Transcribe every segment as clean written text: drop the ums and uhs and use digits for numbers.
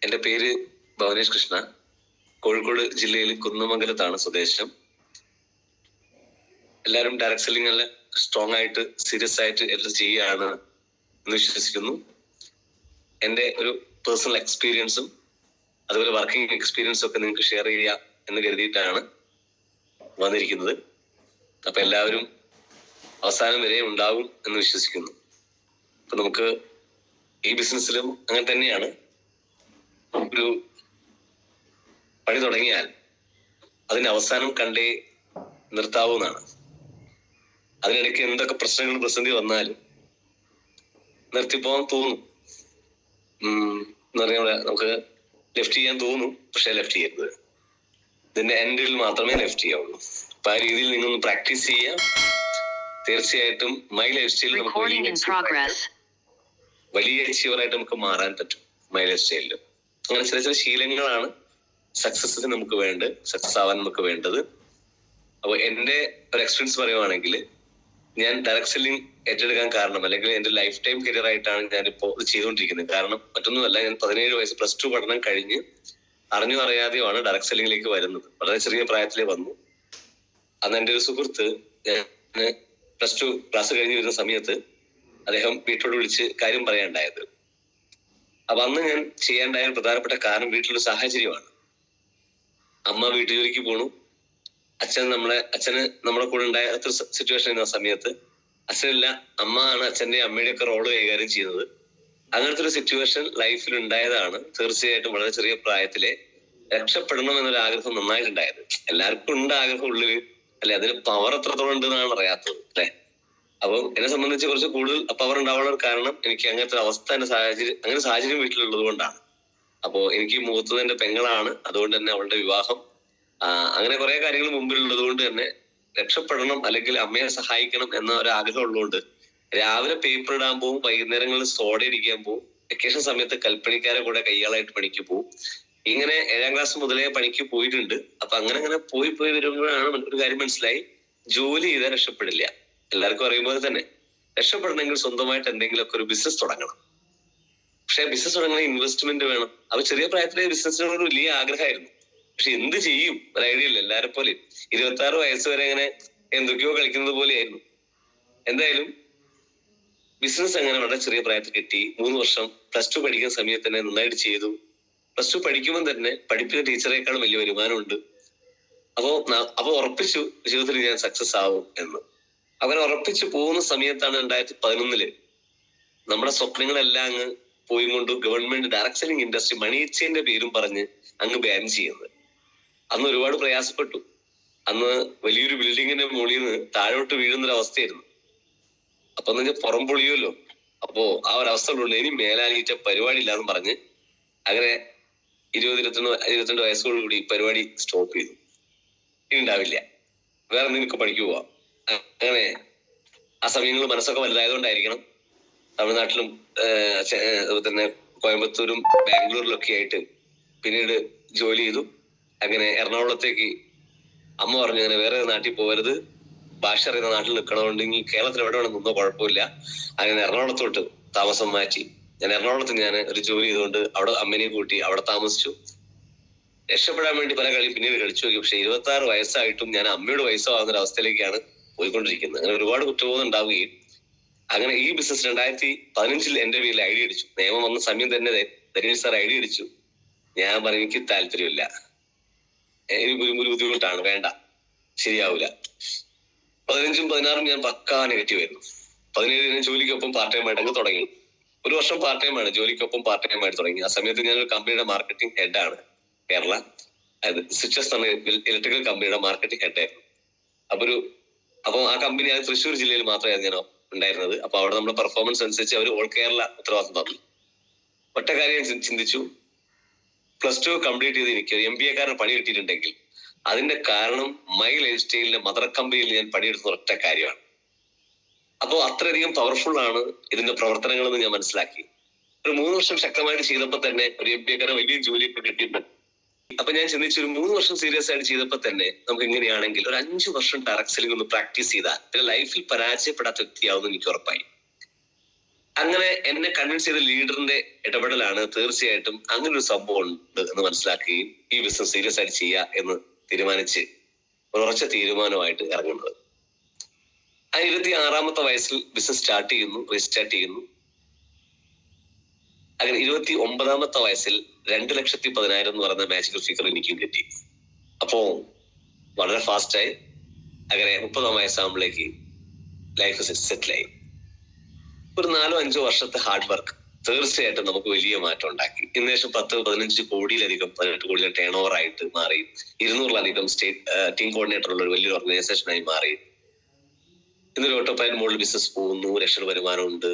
എൻ്റെ പേര് ഭവനേഷ് കൃഷ്ണ. കോഴിക്കോട് ജില്ലയിൽ കുന്നമംഗലത്താണ് സ്വദേശം. എല്ലാവരും ഡയറക്ട് സെല്ലിംഗ് നല്ല സ്ട്രോങ് ആയിട്ട് സീരിയസ് ആയിട്ട് എല്ലാം ചെയ്യുകയാണ് എന്ന് വിശ്വസിക്കുന്നു. എൻ്റെ ഒരു പേഴ്സണൽ എക്സ്പീരിയൻസും അതുപോലെ വർക്കിംഗ് എക്സ്പീരിയൻസും ഒക്കെ നിങ്ങൾക്ക് ഷെയർ ചെയ്യാം എന്ന് കരുതിയിട്ടാണ് വന്നിരിക്കുന്നത്. അപ്പൊ എല്ലാവരും അവസാനം വരെ ഉണ്ടാവും എന്ന് വിശ്വസിക്കുന്നു. അപ്പൊ നമുക്ക് ഈ ബിസിനസ്സിലും അങ്ങനെ തന്നെയാണ്. ഒരു പണി തുടങ്ങിയാൽ അതിന്റെ അവസാനം കണ്ടേ നിർത്താവുന്നതാണ്. അതിനിടയ്ക്ക് എന്തൊക്കെ പ്രശ്നങ്ങൾ പ്രതിസന്ധി വന്നാലും നിർത്തിപ്പോകാൻ തോന്നും. എന്ന് പറഞ്ഞാൽ നമുക്ക് ലെഫ്റ്റ് ചെയ്യാൻ തോന്നും, പക്ഷെ ലെഫ്റ്റ് ചെയ്യരുത്. ഇതിന്റെ എൻഡിൽ മാത്രമേ ലെഫ്റ്റ് ചെയ്യാവുള്ളൂ. അപ്പൊ ആ രീതിയിൽ നിങ്ങളൊന്ന് പ്രാക്ടീസ് ചെയ്യാം. തീർച്ചയായിട്ടും മൈ ലൈഫ് സ്റ്റൈലിൽ നമുക്ക് വലിയ അച്ചീവറായിട്ട് നമുക്ക് മാറാൻ പറ്റും. മൈ ലൈഫ് സ്റ്റൈലിൽ അങ്ങനെ ചില ചില ശീലങ്ങളാണ് സക്സസിന് നമുക്ക് സക്സസ് ആവാൻ നമുക്ക് വേണ്ടത്. അപ്പൊ എന്റെ ഒരു എക്സ്പീരിയൻസ് പറയുവാണെങ്കിൽ, ഞാൻ ഡയറക്ട് സെല്ലിംഗ് ഏറ്റെടുക്കാൻ കാരണം, അല്ലെങ്കിൽ എന്റെ ലൈഫ് ടൈം കരിയർ ആയിട്ടാണ് ഞാനിപ്പോ ഇത് ചെയ്തുകൊണ്ടിരിക്കുന്നത്. കാരണം മറ്റൊന്നുമല്ല, ഞാൻ 17 വയസ്സ് +2 പഠനം കഴിഞ്ഞ് അറിഞ്ഞോ അറിയാതെയുമാണ് ഡയറക്ട് സെല്ലിംഗിലേക്ക് വരുന്നത്. വളരെ ചെറിയ പ്രായത്തിലേ വന്നു. അന്ന് എൻ്റെ ഒരു സുഹൃത്ത്, ഞാൻ +2 ക്ലാസ് കഴിഞ്ഞ് വരുന്ന സമയത്ത് അദ്ദേഹം വീട്ടിലോട് വിളിച്ച് കാര്യം പറയാനുണ്ടായത്. അപ്പൊ അന്ന് ഞാൻ ചെയ്യാണ്ടായ പ്രധാനപ്പെട്ട കാരണം വീട്ടിലൊരു സാഹചര്യമാണ്. അമ്മ വീട്ടുജോലിക്ക് പോണു, അച്ഛന് നമ്മളെ കൂടെ ഉണ്ടായ സിറ്റുവേഷൻ എന്ന സമയത്ത് അച്ഛനില്ല, അമ്മ ആണ് അച്ഛന്റെ അമ്മയുടെ ഒക്കെ റോള് കൈകാര്യം ചെയ്യുന്നത്. അങ്ങനത്തെ ഒരു സിറ്റുവേഷൻ ലൈഫിൽ ഉണ്ടായതാണ്. തീർച്ചയായിട്ടും വളരെ ചെറിയ പ്രായത്തിലെ രക്ഷപ്പെടണം എന്നൊരു ആഗ്രഹം നന്നായിട്ടുണ്ടായത്. എല്ലാവർക്കും ഉണ്ട് ആഗ്രഹം ഉള്ളില്, അല്ലെ? അതിന് പവർ എത്രത്തോളം ഉണ്ട് എന്നാണ് അറിയാത്തത്, അല്ലെ? അപ്പം എന്നെ സംബന്ധിച്ച് കുറച്ച് കൂടുതൽ പവർ ഉണ്ടാവാനുള്ള കാരണം എനിക്ക് അങ്ങനത്തെ ഒരു അവസ്ഥ, അങ്ങനെ സാഹചര്യം വീട്ടിലുള്ളത് കൊണ്ടാണ്. അപ്പോ എനിക്ക് മൂത്തത് എന്റെ പെങ്ങളാണ്. അതുകൊണ്ട് തന്നെ അവളുടെ വിവാഹം, അങ്ങനെ കുറെ കാര്യങ്ങൾ മുമ്പിലുള്ളത് കൊണ്ട് തന്നെ രക്ഷപ്പെടണം, അല്ലെങ്കിൽ അമ്മയെ സഹായിക്കണം എന്ന ഒരു ആഗ്രഹം ഉള്ളതുകൊണ്ട് രാവിലെ പേപ്പർ ഇടാൻ പോവും, വൈകുന്നേരങ്ങളിൽ സോഡ ഇടിക്കാൻ പോവും, വെക്കേഷൻ സമയത്ത് കൽപ്പണിക്കാരെ കൂടെ കയ്യാളായിട്ട് പണിക്ക് പോവും. ഇങ്ങനെ 7ാം ക്ലാസ് മുതലേ പണിക്ക് പോയിട്ടുണ്ട്. അപ്പൊ അങ്ങനെ പോയി വരുമ്പോഴാണ് ഒരു കാര്യം മനസ്സിലായി, ജോലി ചെയ്താൽ രക്ഷപ്പെടില്ല. എല്ലാവർക്കും അറിയുമ്പോൾ തന്നെ രക്ഷപ്പെടണമെങ്കിൽ സ്വന്തമായിട്ട് എന്തെങ്കിലുമൊക്കെ ഒരു ബിസിനസ് തുടങ്ങണം. പക്ഷെ ബിസിനസ് തുടങ്ങണ ഇൻവെസ്റ്റ്മെന്റ് വേണം. അപ്പൊ ചെറിയ പ്രായത്തിലെ ബിസിനസ്സിനോട് ഒരു വലിയ ആഗ്രഹമായിരുന്നു. പക്ഷെ എന്ത് ചെയ്യും, ഒരു ഐഡിയ ഇല്ല. എല്ലാരെ പോലെ 26 വയസ്സ് വരെ അങ്ങനെ എന്തൊക്കെയോ കളിക്കുന്നത് പോലെയായിരുന്നു. എന്തായാലും ബിസിനസ് അങ്ങനെ വളരെ ചെറിയ പ്രായത്തിൽ കിട്ടി. 3 വർഷം +2 പഠിക്കുന്ന സമയത്ത് തന്നെ നന്നായിട്ട് ചെയ്തു. +2 പഠിക്കുമ്പോൾ തന്നെ പഠിപ്പിക്കുന്ന ടീച്ചറേക്കാളും വലിയ വരുമാനമുണ്ട്. അപ്പോ ഉറപ്പിച്ചു ജീവിതത്തിൽ ഞാൻ സക്സസ് ആവും എന്ന്. അങ്ങനെ ഉറപ്പിച്ചു പോകുന്ന സമയത്താണ് 2011 നമ്മുടെ സ്വപ്നങ്ങളെല്ലാം അങ്ങ് പോയിക്കൊണ്ട് ഗവൺമെന്റ് ഡയറക്ട് സെല്ലിംഗ് ഇൻഡസ്ട്രി മണി എക്സ്ചേഞ്ചിന്റെ പേരും പറഞ്ഞ് അങ്ങ് ബാൻ ചെയ്യുന്നത്. അന്ന് ഒരുപാട് പ്രയാസപ്പെട്ടു. അന്ന് വലിയൊരു ബിൽഡിങ്ങിന്റെ മുകളിൽ നിന്ന് താഴോട്ട് വീഴുന്നൊരു അവസ്ഥയായിരുന്നു. അപ്പൊ എന്ന് വെച്ചാൽ പുറം പൊളിയുമല്ലോ. അപ്പോ ആ ഒരു അവസ്ഥ ഉള്ളൂ. ഇനി മേലാലിറ്റ പരിപാടി ഇല്ലാന്ന് പറഞ്ഞ് അങ്ങനെ 22 വയസ്സോടുകൂടി പരിപാടി സ്റ്റോപ്പ് ചെയ്തു. ഇനി ഉണ്ടാവില്ല, വേറെ നിനക്ക് പണിക്ക് പോവാം. അങ്ങനെ ആ സമയങ്ങളിൽ മനസ്സൊക്കെ വലുതായതുകൊണ്ടായിരിക്കണം തമിഴ്നാട്ടിലും തന്നെ കോയമ്പത്തൂരും ബാംഗ്ലൂരിലൊക്കെ ആയിട്ട് പിന്നീട് ജോലി ചെയ്തു. അങ്ങനെ എറണാകുളത്തേക്ക് അമ്മ പറഞ്ഞു, അങ്ങനെ വേറെ നാട്ടിൽ പോകരുത്, ഭാഷ അറിയുന്ന നാട്ടിൽ നിൽക്കണമെന്നുണ്ടെങ്കിൽ കേരളത്തിൽ എവിടെ വേണം നിന്നോ കുഴപ്പമില്ല. അങ്ങനെ എറണാകുളത്തോട്ട് താമസം മാറ്റി. ഞാൻ ഒരു ജോലി ചെയ്തുകൊണ്ട് അവിടെ അമ്മേനെ കൂട്ടി അവിടെ താമസിച്ചു. രക്ഷപ്പെടാൻ വേണ്ടി പല കളി പിന്നീട് കളിച്ചു നോക്കി. പക്ഷെ 26 വയസ്സായിട്ടും ഞാൻ അമ്മയുടെ വയസ്സാവുന്ന ഒരു അവസ്ഥയിലേക്കാണ് പോയിക്കൊണ്ടിരിക്കുന്നത്. അങ്ങനെ ഒരുപാട് കുറ്റബോധം ഉണ്ടാവുകയും അങ്ങനെ ഈ ബിസിനസ് 2015 എന്റെ പേരിൽ ഐഡിയ അടിച്ചു. നിയമം വന്ന സമയം തന്നെ ധനീഷ് സാർ ഐഡിയ അടിച്ചു. ഞാൻ പറഞ്ഞു, എനിക്ക് താല്പര്യമില്ല, എനിക്ക് ഒരു ബുദ്ധിമുട്ടാണ്, വേണ്ട, ശരിയാവൂല. 15ഉം 16ഉം ഞാൻ പക്കാ നെഗറ്റീവ് ആയിരുന്നു. 17 ഞാൻ ജോലിക്കൊപ്പം പാർട്ട് ടൈം ആയിട്ട് തുടങ്ങി. 1 വർഷം പാർട്ട് ടൈം ആണ്, ജോലിക്കൊപ്പം പാർട്ട് ടൈം ആയിട്ട് തുടങ്ങി. ആ സമയത്ത് ഞാൻ ഒരു കമ്പനിയുടെ മാർക്കറ്റിംഗ് ഹെഡാണ്, കേരള സ്വിച്ചസ് എന്ന ഇലക്ട്രിക്കൽ കമ്പനിയുടെ മാർക്കറ്റിംഗ് ഹെഡായിരുന്നു. അപ്പൊ ആ കമ്പനി അത് തൃശ്ശൂർ ജില്ലയിൽ മാത്രമായിരുന്നു ഞാൻ ഉണ്ടായിരുന്നത്. അപ്പൊ അവിടെ നമ്മുടെ പെർഫോമൻസ് അനുസരിച്ച് അവർ ഓൾ കേരള ഉത്തരവാദിത്വം തന്നു. ഒറ്റ കാര്യം ചിന്തിച്ചു, +2 കംപ്ലീറ്റ് ചെയ്ത് എനിക്ക് MBA കാരന് പണി കിട്ടിയിട്ടുണ്ടെങ്കിൽ അതിന്റെ കാരണം മൈ ലൈഫ് സ്റ്റൈലിന്റെ മദർ കമ്പനിയിൽ ഞാൻ പണിയെടുത്ത ഒറ്റ കാര്യമാണ്. അപ്പോ അത്രയധികം പവർഫുൾ ആണ് ഇതിന്റെ പ്രവർത്തനങ്ങൾ എന്ന് ഞാൻ മനസ്സിലാക്കി. ഒരു 3 വർഷം ശക്തമായിട്ട് ചെയ്തപ്പോ തന്നെ ഒരു MBA കാരൻ വലിയ ജോലിയൊക്കെ കിട്ടിയിട്ടുണ്ട്. അപ്പൊ ഞാൻ ചിന്തിച്ചു, ഒരു 3 വർഷം സീരിയസ് ആയിട്ട് ചെയ്തപ്പോ തന്നെ നമുക്ക് ഇങ്ങനെയാണെങ്കിൽ ഒരു 5 വർഷം ഡയറക്ട് സെല്ലിംഗ് ഒന്ന് പ്രാക്ടീസ് ചെയ്താൽ പിന്നെ ലൈഫിൽ പരാജയപ്പെടാത്ത വ്യക്തിയാവുമെന്ന് എനിക്ക് ഉറപ്പായി. അങ്ങനെ എന്നെ കൺവിൻസ് ചെയ്ത ലീഡറിന്റെ ഇടപെടലാണ് തീർച്ചയായിട്ടും അങ്ങനെ ഒരു സംഭവം ഉണ്ട് എന്ന് മനസ്സിലാക്കുകയും ഈ ബിസിനസ് സീരിയസ് ആയിട്ട് ചെയ്യുക എന്ന് തീരുമാനിച്ച് ഉറച്ച തീരുമാനമായിട്ട് ഇറങ്ങുന്നത്. ആ 26-ാമത്തെ വയസ്സിൽ ബിസിനസ് സ്റ്റാർട്ട് ചെയ്യുന്നു, റീസ്റ്റാർട്ട് ചെയ്യുന്നു. അങ്ങനെ 29-ാമത്തെ വയസ്സിൽ 2,10,000 എന്ന് പറയുന്ന മാജിക്കൽ ഫിഗർ എനിക്കും കിട്ടി. അപ്പോ വളരെ ഫാസ്റ്റായി. അങ്ങനെ 30-ാം വയസ്സാകുമ്പോഴേക്ക് ലൈഫ് സെറ്റിലായി. ഒരു 4-5 വർഷത്തെ ഹാർഡ് വർക്ക് തീർച്ചയായിട്ടും നമുക്ക് വലിയ മാറ്റം ഉണ്ടാക്കി. ഇന്നേശം 10-15 കോടിയിലധികം 18 കോടിയിലെ ടേൺ ഓവർ ആയിട്ട് മാറി. 200-ലധികം സ്റ്റേറ്റ് ടീം കോർഡിനേറ്റർ ഉള്ള ഒരു വലിയൊരു ഓർഗനൈസേഷനായി മാറി. ഇന്നൊരു ഓട്ടോപൈലറ്റ് മോഡൽ ബിസിനസ് പോകുന്നു, ലക്ഷങ്ങൾ വരുമാനമുണ്ട്.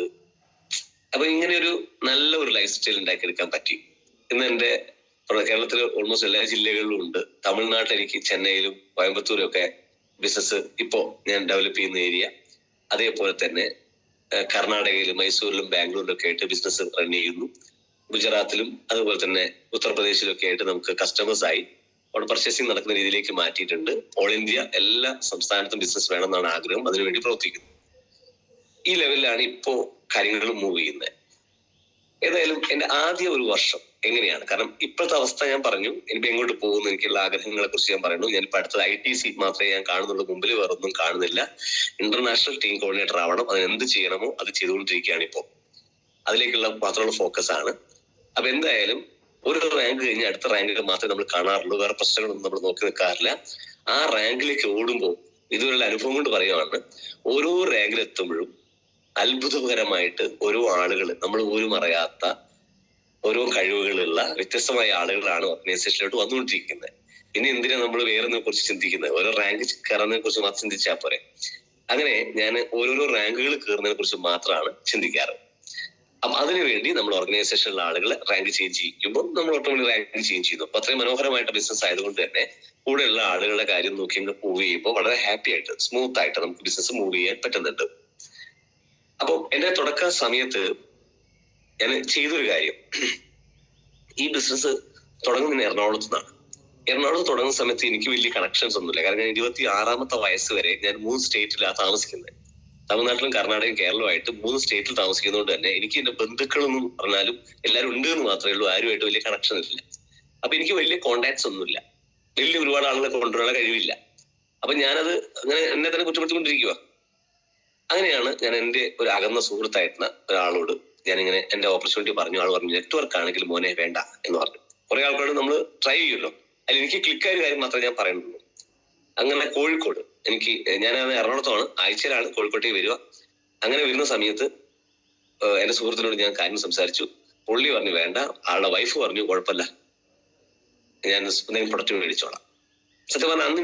അപ്പൊ ഇങ്ങനെ ഒരു നല്ല ഒരു ലൈഫ് സ്റ്റൈൽ ഉണ്ടാക്കിയെടുക്കാൻ പറ്റി. ഇന്ന് എന്റെ കേരളത്തിൽ ഓൾമോസ്റ്റ് എല്ലാ ജില്ലകളിലും ഉണ്ട്. തമിഴ്നാട്ടിൽ എനിക്ക് ചെന്നൈയിലും കോയമ്പത്തൂരും ഒക്കെ ബിസിനസ് ഇപ്പോ ഞാൻ ഡെവലപ്പ് ചെയ്യുന്ന ഏരിയ. അതേപോലെ തന്നെ കർണാടകയിലും മൈസൂരിലും ബാംഗ്ലൂരിലും ഒക്കെ ആയിട്ട് ബിസിനസ് റൺ ചെയ്യുന്നു. ഗുജറാത്തിലും അതുപോലെ തന്നെ ഉത്തർപ്രദേശിലും ഒക്കെ ആയിട്ട് നമുക്ക് കസ്റ്റമേഴ്സ് ആയി അവിടെ പർച്ചേസിംഗ് നടക്കുന്ന രീതിയിലേക്ക് മാറ്റിയിട്ടുണ്ട്. ഓൾ ഇന്ത്യ എല്ലാ സംസ്ഥാനത്തും ബിസിനസ് വേണമെന്നാണ് ആഗ്രഹം. അതിനുവേണ്ടി പ്രവർത്തിക്കുന്നു. ഈ ലെവലിലാണ് ഇപ്പോ കാര്യങ്ങൾ മൂവ് ചെയ്യുന്നത്. ഏതായാലും എന്റെ ആദ്യ ഒരു വർഷം എങ്ങനെയാണ്, കാരണം ഇപ്പോഴത്തെ അവസ്ഥ ഞാൻ പറഞ്ഞു, എനിക്ക് എങ്ങോട്ട് പോകുന്നു, എനിക്കുള്ള ആഗ്രഹങ്ങളെ കുറിച്ച് ഞാൻ പറയുന്നു. ഞാനിപ്പോ അടുത്തത് ITC മാത്രമേ ഞാൻ കാണുന്നുള്ളൂ, മുമ്പിൽ വേറൊന്നും കാണുന്നില്ല. ഇന്റർനാഷണൽ ടീം കോർഡിനേറ്റർ ആവണം, അതിന് എന്ത് ചെയ്യണമോ അത് ചെയ്തുകൊണ്ടിരിക്കുകയാണ് ഇപ്പോ. അതിലേക്കുള്ള മാത്രമുള്ള ഫോക്കസ് ആണ്. അപ്പൊ എന്തായാലും ഒരു റാങ്ക് കഴിഞ്ഞ് അടുത്ത റാങ്ക് മാത്രമേ നമ്മൾ കാണാറുള്ളൂ. വേറെ പ്രശ്നങ്ങളൊന്നും നമ്മൾ നോക്കി നിൽക്കാറില്ല. ആ റാങ്കിലേക്ക് ഓടുമ്പോൾ ഇതുവരെയുള്ള അനുഭവം കൊണ്ട് പറയുവാണ്, ഓരോ റാങ്കിൽ എത്തുമ്പോഴും അത്ഭുതകരമായിട്ട് ഓരോ ആളുകൾ, നമ്മൾ പോലും അറിയാത്ത ഓരോ കഴിവുകളുള്ള വ്യത്യസ്തമായ ആളുകളാണ് ഓർഗനൈസേഷനിലോട്ട് വന്നുകൊണ്ടിരിക്കുന്നത്. പിന്നെ എന്തിനാ നമ്മൾ വേറൊന്നിനെ കുറിച്ച് ചിന്തിക്കുന്നത്? ഓരോ റാങ്ക് കയറുന്നതിനെ കുറിച്ച് മാത്രം ചിന്തിച്ചാൽ പോരെ. അങ്ങനെ ഞാൻ ഓരോരോ റാങ്കുകൾ കയറുന്നതിനെ കുറിച്ച് മാത്രമാണ് ചിന്തിക്കാറ്. അപ്പൊ അതിനുവേണ്ടി നമ്മൾ ഓർഗനൈസേഷനിലെ ആളുകൾ റാങ്ക് ചേഞ്ച് ചെയ്യിക്കുമ്പോൾ നമ്മൾ ഓട്ടോമാറ്റിക് റാങ്ക് ചേഞ്ച് ചെയ്യുന്നു. അപ്പൊ അത്രയും മനോഹരമായിട്ട് ബിസിനസ് ആയതുകൊണ്ട് തന്നെ കൂടെയുള്ള ആളുകളുടെ കാര്യം നോക്കി മൂവ് ചെയ്യുമ്പോൾ വളരെ ഹാപ്പി ആയിട്ട് സ്മൂത്ത് ആയിട്ട് നമുക്ക് ബിസിനസ് മൂവ് ചെയ്യാൻ പറ്റുന്നുണ്ട്. അപ്പൊ എന്റെ തുടക്ക സമയത്ത് ഞാൻ ചെയ്തൊരു കാര്യം, ഈ ബിസിനസ് തുടങ്ങുന്ന എറണാകുളത്ത് നിന്നാണ്. എറണാകുളത്ത് തുടങ്ങുന്ന സമയത്ത് എനിക്ക് വലിയ കണക്ഷൻസ് ഒന്നുമില്ല. കാരണം ഞാൻ 26-ാമത്തെ വയസ്സ് വരെ ഞാൻ 3 സ്റ്റേറ്റിലാണ് താമസിക്കുന്നത്. തമിഴ്നാട്ടിലും കർണാടകയും കേരളമായിട്ട് 3 സ്റ്റേറ്റിൽ താമസിക്കുന്നതുകൊണ്ട് തന്നെ എനിക്ക് എന്റെ ബന്ധുക്കളൊന്നും പറഞ്ഞാലും എല്ലാവരും ഉണ്ട് എന്ന് മാത്രമേ ഉള്ളൂ. ആരുമായിട്ട് വലിയ കണക്ഷൻ ഇല്ല. അപ്പൊ എനിക്ക് വലിയ കോണ്ടാക്ട്സ് ഒന്നുമില്ല. വലിയ ഒരുപാട് ആളുകളെ കൊണ്ടുവരാനുള്ള കഴിവില്ല. അപ്പൊ ഞാനത് അങ്ങനെ എന്നെ തന്നെ കുറ്റപ്പെടുത്തിക്കൊണ്ടിരിക്കുക. അങ്ങനെയാണ് ഞാൻ എന്റെ ഒരു അകന്ന സുഹൃത്തായിരുന്ന ഒരാളോട് ഞാനിങ്ങനെ എന്റെ ഓപ്പർച്യൂണിറ്റി പറഞ്ഞു. ആൾ പറഞ്ഞു, നെറ്റ്വർക്ക് ആണെങ്കിൽ മോനെ വേണ്ട എന്ന് പറഞ്ഞു. കുറെ ആൾക്കാരോട് നമ്മൾ ട്രൈ ചെയ്യുമല്ലോ. അതിൽ എനിക്ക് ക്ലിക്കായ കാര്യം മാത്രമേ ഞാൻ പറയുന്നുള്ളൂ. അങ്ങനെ കോഴിക്കോട് ഞാൻ എറണാകുളത്താണ്, ആഴ്ചയിലാണ് കോഴിക്കോട്ടേക്ക് വരിക. അങ്ങനെ വരുന്ന സമയത്ത് എന്റെ സുഹൃത്തിനോട് ഞാൻ കാര്യം സംസാരിച്ചു. പുള്ളി പറഞ്ഞു വേണ്ട. ആളുടെ വൈഫ് പറഞ്ഞു കുഴപ്പമില്ല, ഞാൻ എന്തെങ്കിലും പ്രൊഡക്റ്റ് മേടിച്ചോളാം. സത്യം പറഞ്ഞാൽ അന്ന്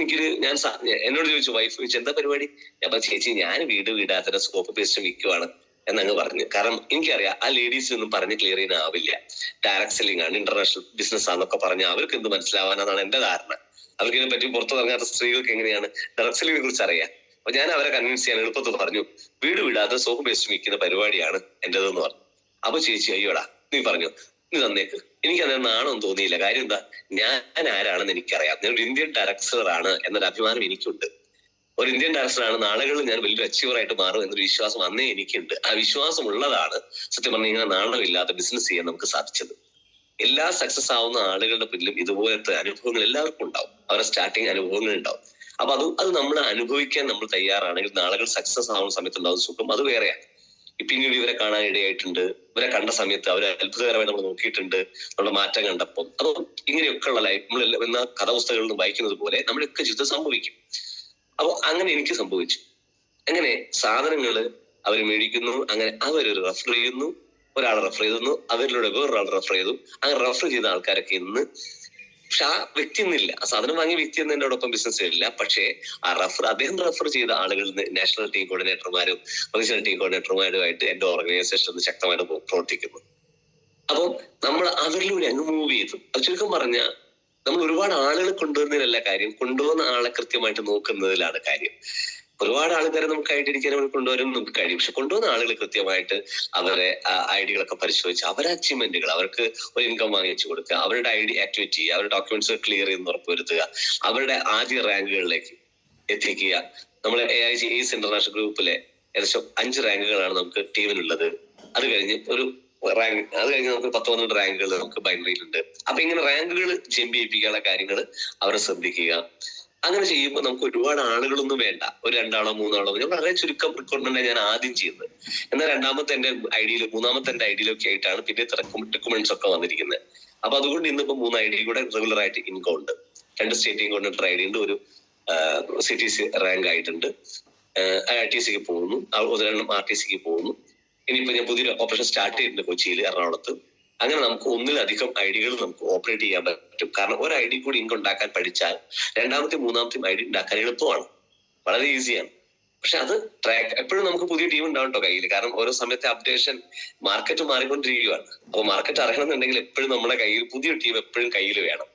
എന്നോട് ചോദിച്ചു, വൈഫ് ചോദിച്ചു എന്താ പരിപാടി? അപ്പൊ ചേച്ചി ഞാൻ വീടാത്ത സോപ്പ് പേസ്റ്റ് വിൽക്കുവാണ് എന്നങ്ങ് പറഞ്ഞു. കാരണം എനിക്കറിയാം ആ ലേഡീസിനൊന്നും പറഞ്ഞ് ക്ലിയർ ചെയ്യാനാവില്ല. ഡയറക്ട് സെല്ലിംഗ് ആണ്, ഇന്റർനാഷണൽ ബിസിനസ് ആണെന്നൊക്കെ പറഞ്ഞ് അവർക്ക് എന്ത് മനസ്സിലാവാനാണ് എന്റെ ധാരണ. അവർക്ക് ഇതിനെ പറ്റി പുറത്തു ഇറങ്ങാത്ത സ്ത്രീകൾക്ക് എങ്ങനെയാണ് ഡയറക്ട് സെല്ലിങ്ങിനെ കുറിച്ച് അറിയാം. അപ്പൊ ഞാൻ അവരെ കൺവിൻസ് ചെയ്യാൻ എളുപ്പത്തിൽ പറഞ്ഞു, വീടാത്ത സോപ്പ് പേസ്റ്റ് വിൽക്കുന്ന പരിപാടിയാണ് എന്റേതെന്ന് പറഞ്ഞു. അപ്പൊ ചേച്ചി അയ്യോടാ നീ പറഞ്ഞു, നീ തന്നേക്ക്. എനിക്ക് അതിന് നാണം തോന്നിയില്ല. കാര്യം എന്താ, ഞാൻ ആരാണെന്ന് എനിക്കറിയാം. ഞാൻ ഒരു ഇന്ത്യൻ ഡയറക്ടർ ആണ് എന്നൊരു അഭിമാനം എനിക്കുണ്ട്. ഒരു ഇന്ത്യൻ ഡയറക്ടർ ആണ്, നാളുകളിൽ ഞാൻ വലിയൊരു അച്ചീവർ ആയിട്ട് മാറും എന്നൊരു വിശ്വാസം അന്നേ എനിക്കുണ്ട്. ആ വിശ്വാസം ഉള്ളതാണ് സത്യം പറഞ്ഞാൽ ഇങ്ങനെ നാണമില്ലാത്ത ബിസിനസ് ചെയ്യാൻ നമുക്ക് സാധിച്ചത്. എല്ലാ സക്സസ് ആവുന്ന ആളുകളുടെ പിന്നിലും ഇതുപോലത്തെ അനുഭവങ്ങൾ എല്ലാവർക്കും ഉണ്ടാവും. അവരുടെ സ്റ്റാർട്ടിങ് അനുഭവങ്ങൾ ഉണ്ടാവും. അപ്പൊ അത് നമ്മൾ അനുഭവിക്കാൻ നമ്മൾ തയ്യാറാണെങ്കിൽ നാളുകൾ സക്സസ് ആവുന്ന സമയത്ത് ഉണ്ടാവുന്ന സുഖം അത് വേറെയാണ്. പിന്നീട് ഇവരെ കാണാൻ ഇടയായിട്ടുണ്ട്. ഇവരെ കണ്ട സമയത്ത് അവരെ അത്ഭുതകരമായി നമ്മൾ നോക്കിയിട്ടുണ്ട്. നമ്മുടെ മാറ്റം കണ്ടപ്പോൾ അതും ഇങ്ങനെയൊക്കെയുള്ള ലൈഫ് നമ്മൾ എന്ന കഥാപുസ്തകങ്ങളിൽ നിന്ന് വായിക്കുന്നത് പോലെ നമ്മുടെയൊക്കെ ജീവിതം സംഭവിക്കും. അപ്പൊ അങ്ങനെ എനിക്ക് സംഭവിച്ചു. അങ്ങനെ സാധനങ്ങള് അവർ മേടിക്കുന്നു, അങ്ങനെ അവരൊരു റെഫർ ചെയ്യുന്നു, ഒരാൾ റെഫർ ചെയ്യുന്നു, അവരിലൂടെ വേറൊരാൾ റെഫർ ചെയ്തു. അങ്ങനെ റെഫർ ചെയ്ത ആൾക്കാരൊക്കെ ഇന്ന്, പക്ഷെ ആ വ്യക്തി ഒന്നില്ല, ആ സാധനം വാങ്ങിയ വ്യക്തി ഒന്നും എന്നോടൊപ്പം ബിസിനസ് ഇല്ല. പക്ഷേ അദ്ദേഹം റെഫർ ചെയ്ത ആളുകൾ നാഷണൽ ടീം കോർഡിനേറ്റർമാരും പ്രൊഫഷണൽ ടീം കോർഡിനേറ്റർമാരുമായിട്ട് എന്റെ ഓർഗനൈസേഷൻ ശക്തമായിട്ട് പ്രവർത്തിക്കുന്നു. അപ്പൊ നമ്മൾ അവരിലൂടെ അങ്ങ് മൂവ് ചെയ്തു. അത് ചുരുക്കം പറഞ്ഞാൽ നമ്മൾ ഒരുപാട് ആളുകളെ കൊണ്ടുവരുന്നതിലല്ല കാര്യം, കൊണ്ടുവന്ന ആളെ കൃത്യമായിട്ട് നോക്കുന്നതിലാണ് കാര്യം. ഒരുപാട് ആൾക്കാരെ നമുക്ക് ഐഡന്റിഫിക്കാൻ കൊണ്ടുവരാൻ നമുക്ക് കഴിയും. പക്ഷെ കൊണ്ടുവന്ന ആളുകൾ കൃത്യമായിട്ട് അവരെ ഐഡികളൊക്കെ പരിശോധിച്ച് അവരുടെ അച്ചീവ്മെന്റുകൾ, അവർക്ക് ഒരു ഇൻകം വാങ്ങിച്ചു കൊടുക്കുക, അവരുടെ ഐഡി ആക്ടിവേറ്റ് ചെയ്യുക, അവരുടെ ഡോക്യുമെന്റ്സ് ക്ലിയർ ചെയ്യുന്ന ഉറപ്പുവരുത്തുക, അവരുടെ ആദ്യ റാങ്കുകളിലേക്ക് എത്തിക്കുക. നമ്മളെ AIG ഇന്റർനാഷണൽ ഗ്രൂപ്പിലെ ഏകദേശം 5 റാങ്കുകളാണ് നമുക്ക് ടീമിലുള്ളത്. അത് കഴിഞ്ഞ് ഒരു റാങ്ക്, അത് കഴിഞ്ഞ് നമുക്ക് 10-12 റാങ്കുകൾ നമുക്ക് ബൈനറിയിലുണ്ട്. അപ്പൊ ഇങ്ങനെ റാങ്കുകൾ ജമ്പ് ചെയ്യിപ്പിക്കാനുള്ള കാര്യങ്ങൾ അവരെ ശ്രദ്ധിക്കുക. അങ്ങനെ ചെയ്യുമ്പോൾ നമുക്ക് ഒരുപാട് ആളുകളൊന്നും വേണ്ട, ഒരു 2 ആളോ 3 ആളോ. ഞാൻ വളരെ ചുരുക്കം റിക്രൂട്ട്മെന്റ് ഞാൻ ആദ്യം ചെയ്യുന്നത്. എന്നാൽ മൂന്നാമത്തെ എന്റെ ഐഡിയിലൊക്കെ ആയിട്ടാണ് പിന്നെ റിക്രൂട്ട്മെന്റ്സ് ഒക്കെ വന്നിരിക്കുന്നത്. അപ്പൊ അതുകൊണ്ട് ഇന്നിപ്പോ 3 ഐഡി കൂടെ റെഗുലർ ആയിട്ട് ഇൻകം ഉണ്ട്. 2 സ്റ്റേറ്റ് ഇൻകോർഡിനേറ്റർ ഐഡി ഉണ്ട്, ഒരു CTC റാങ്ക് ആയിട്ടുണ്ട്, IRTCക്ക് പോകുന്നു, 1 RTCക്ക് പോകുന്നു. ഇനിയിപ്പോ ഞാൻ പുതിയൊരു ഓപ്പറേഷൻ സ്റ്റാർട്ട് ചെയ്തിട്ടുണ്ട് കൊച്ചിയിൽ, എറണാകുളത്ത്. അങ്ങനെ നമുക്ക് ഒന്നിലധികം ഐഡികൾ നമുക്ക് ഓപ്പറേറ്റ് ചെയ്യാൻ പറ്റും. കാരണം ഒരു ഐഡി കൂടി ഇൻകം ഉണ്ടാക്കാൻ പഠിച്ചാൽ 2-ാമത്തെയും 3-ാമത്തെയും ഐഡി ഉണ്ടാക്കാൻ എളുപ്പമാണ്, വളരെ ഈസിയാണ്. പക്ഷെ അത് ട്രാക്ക് എപ്പോഴും നമുക്ക് പുതിയ ടീം ഉണ്ടാവും കേട്ടോ കയ്യിൽ. കാരണം ഓരോ സമയത്തെ അപ്ഡേഷൻ, മാർക്കറ്റ് മാറിക്കൊണ്ടിരിക്കുകയാണ്. അപ്പൊ മാർക്കറ്റ് അറിയണമെന്നുണ്ടെങ്കിൽ എപ്പോഴും നമ്മുടെ കയ്യിൽ പുതിയ ടീം എപ്പോഴും കയ്യിൽ വേണം.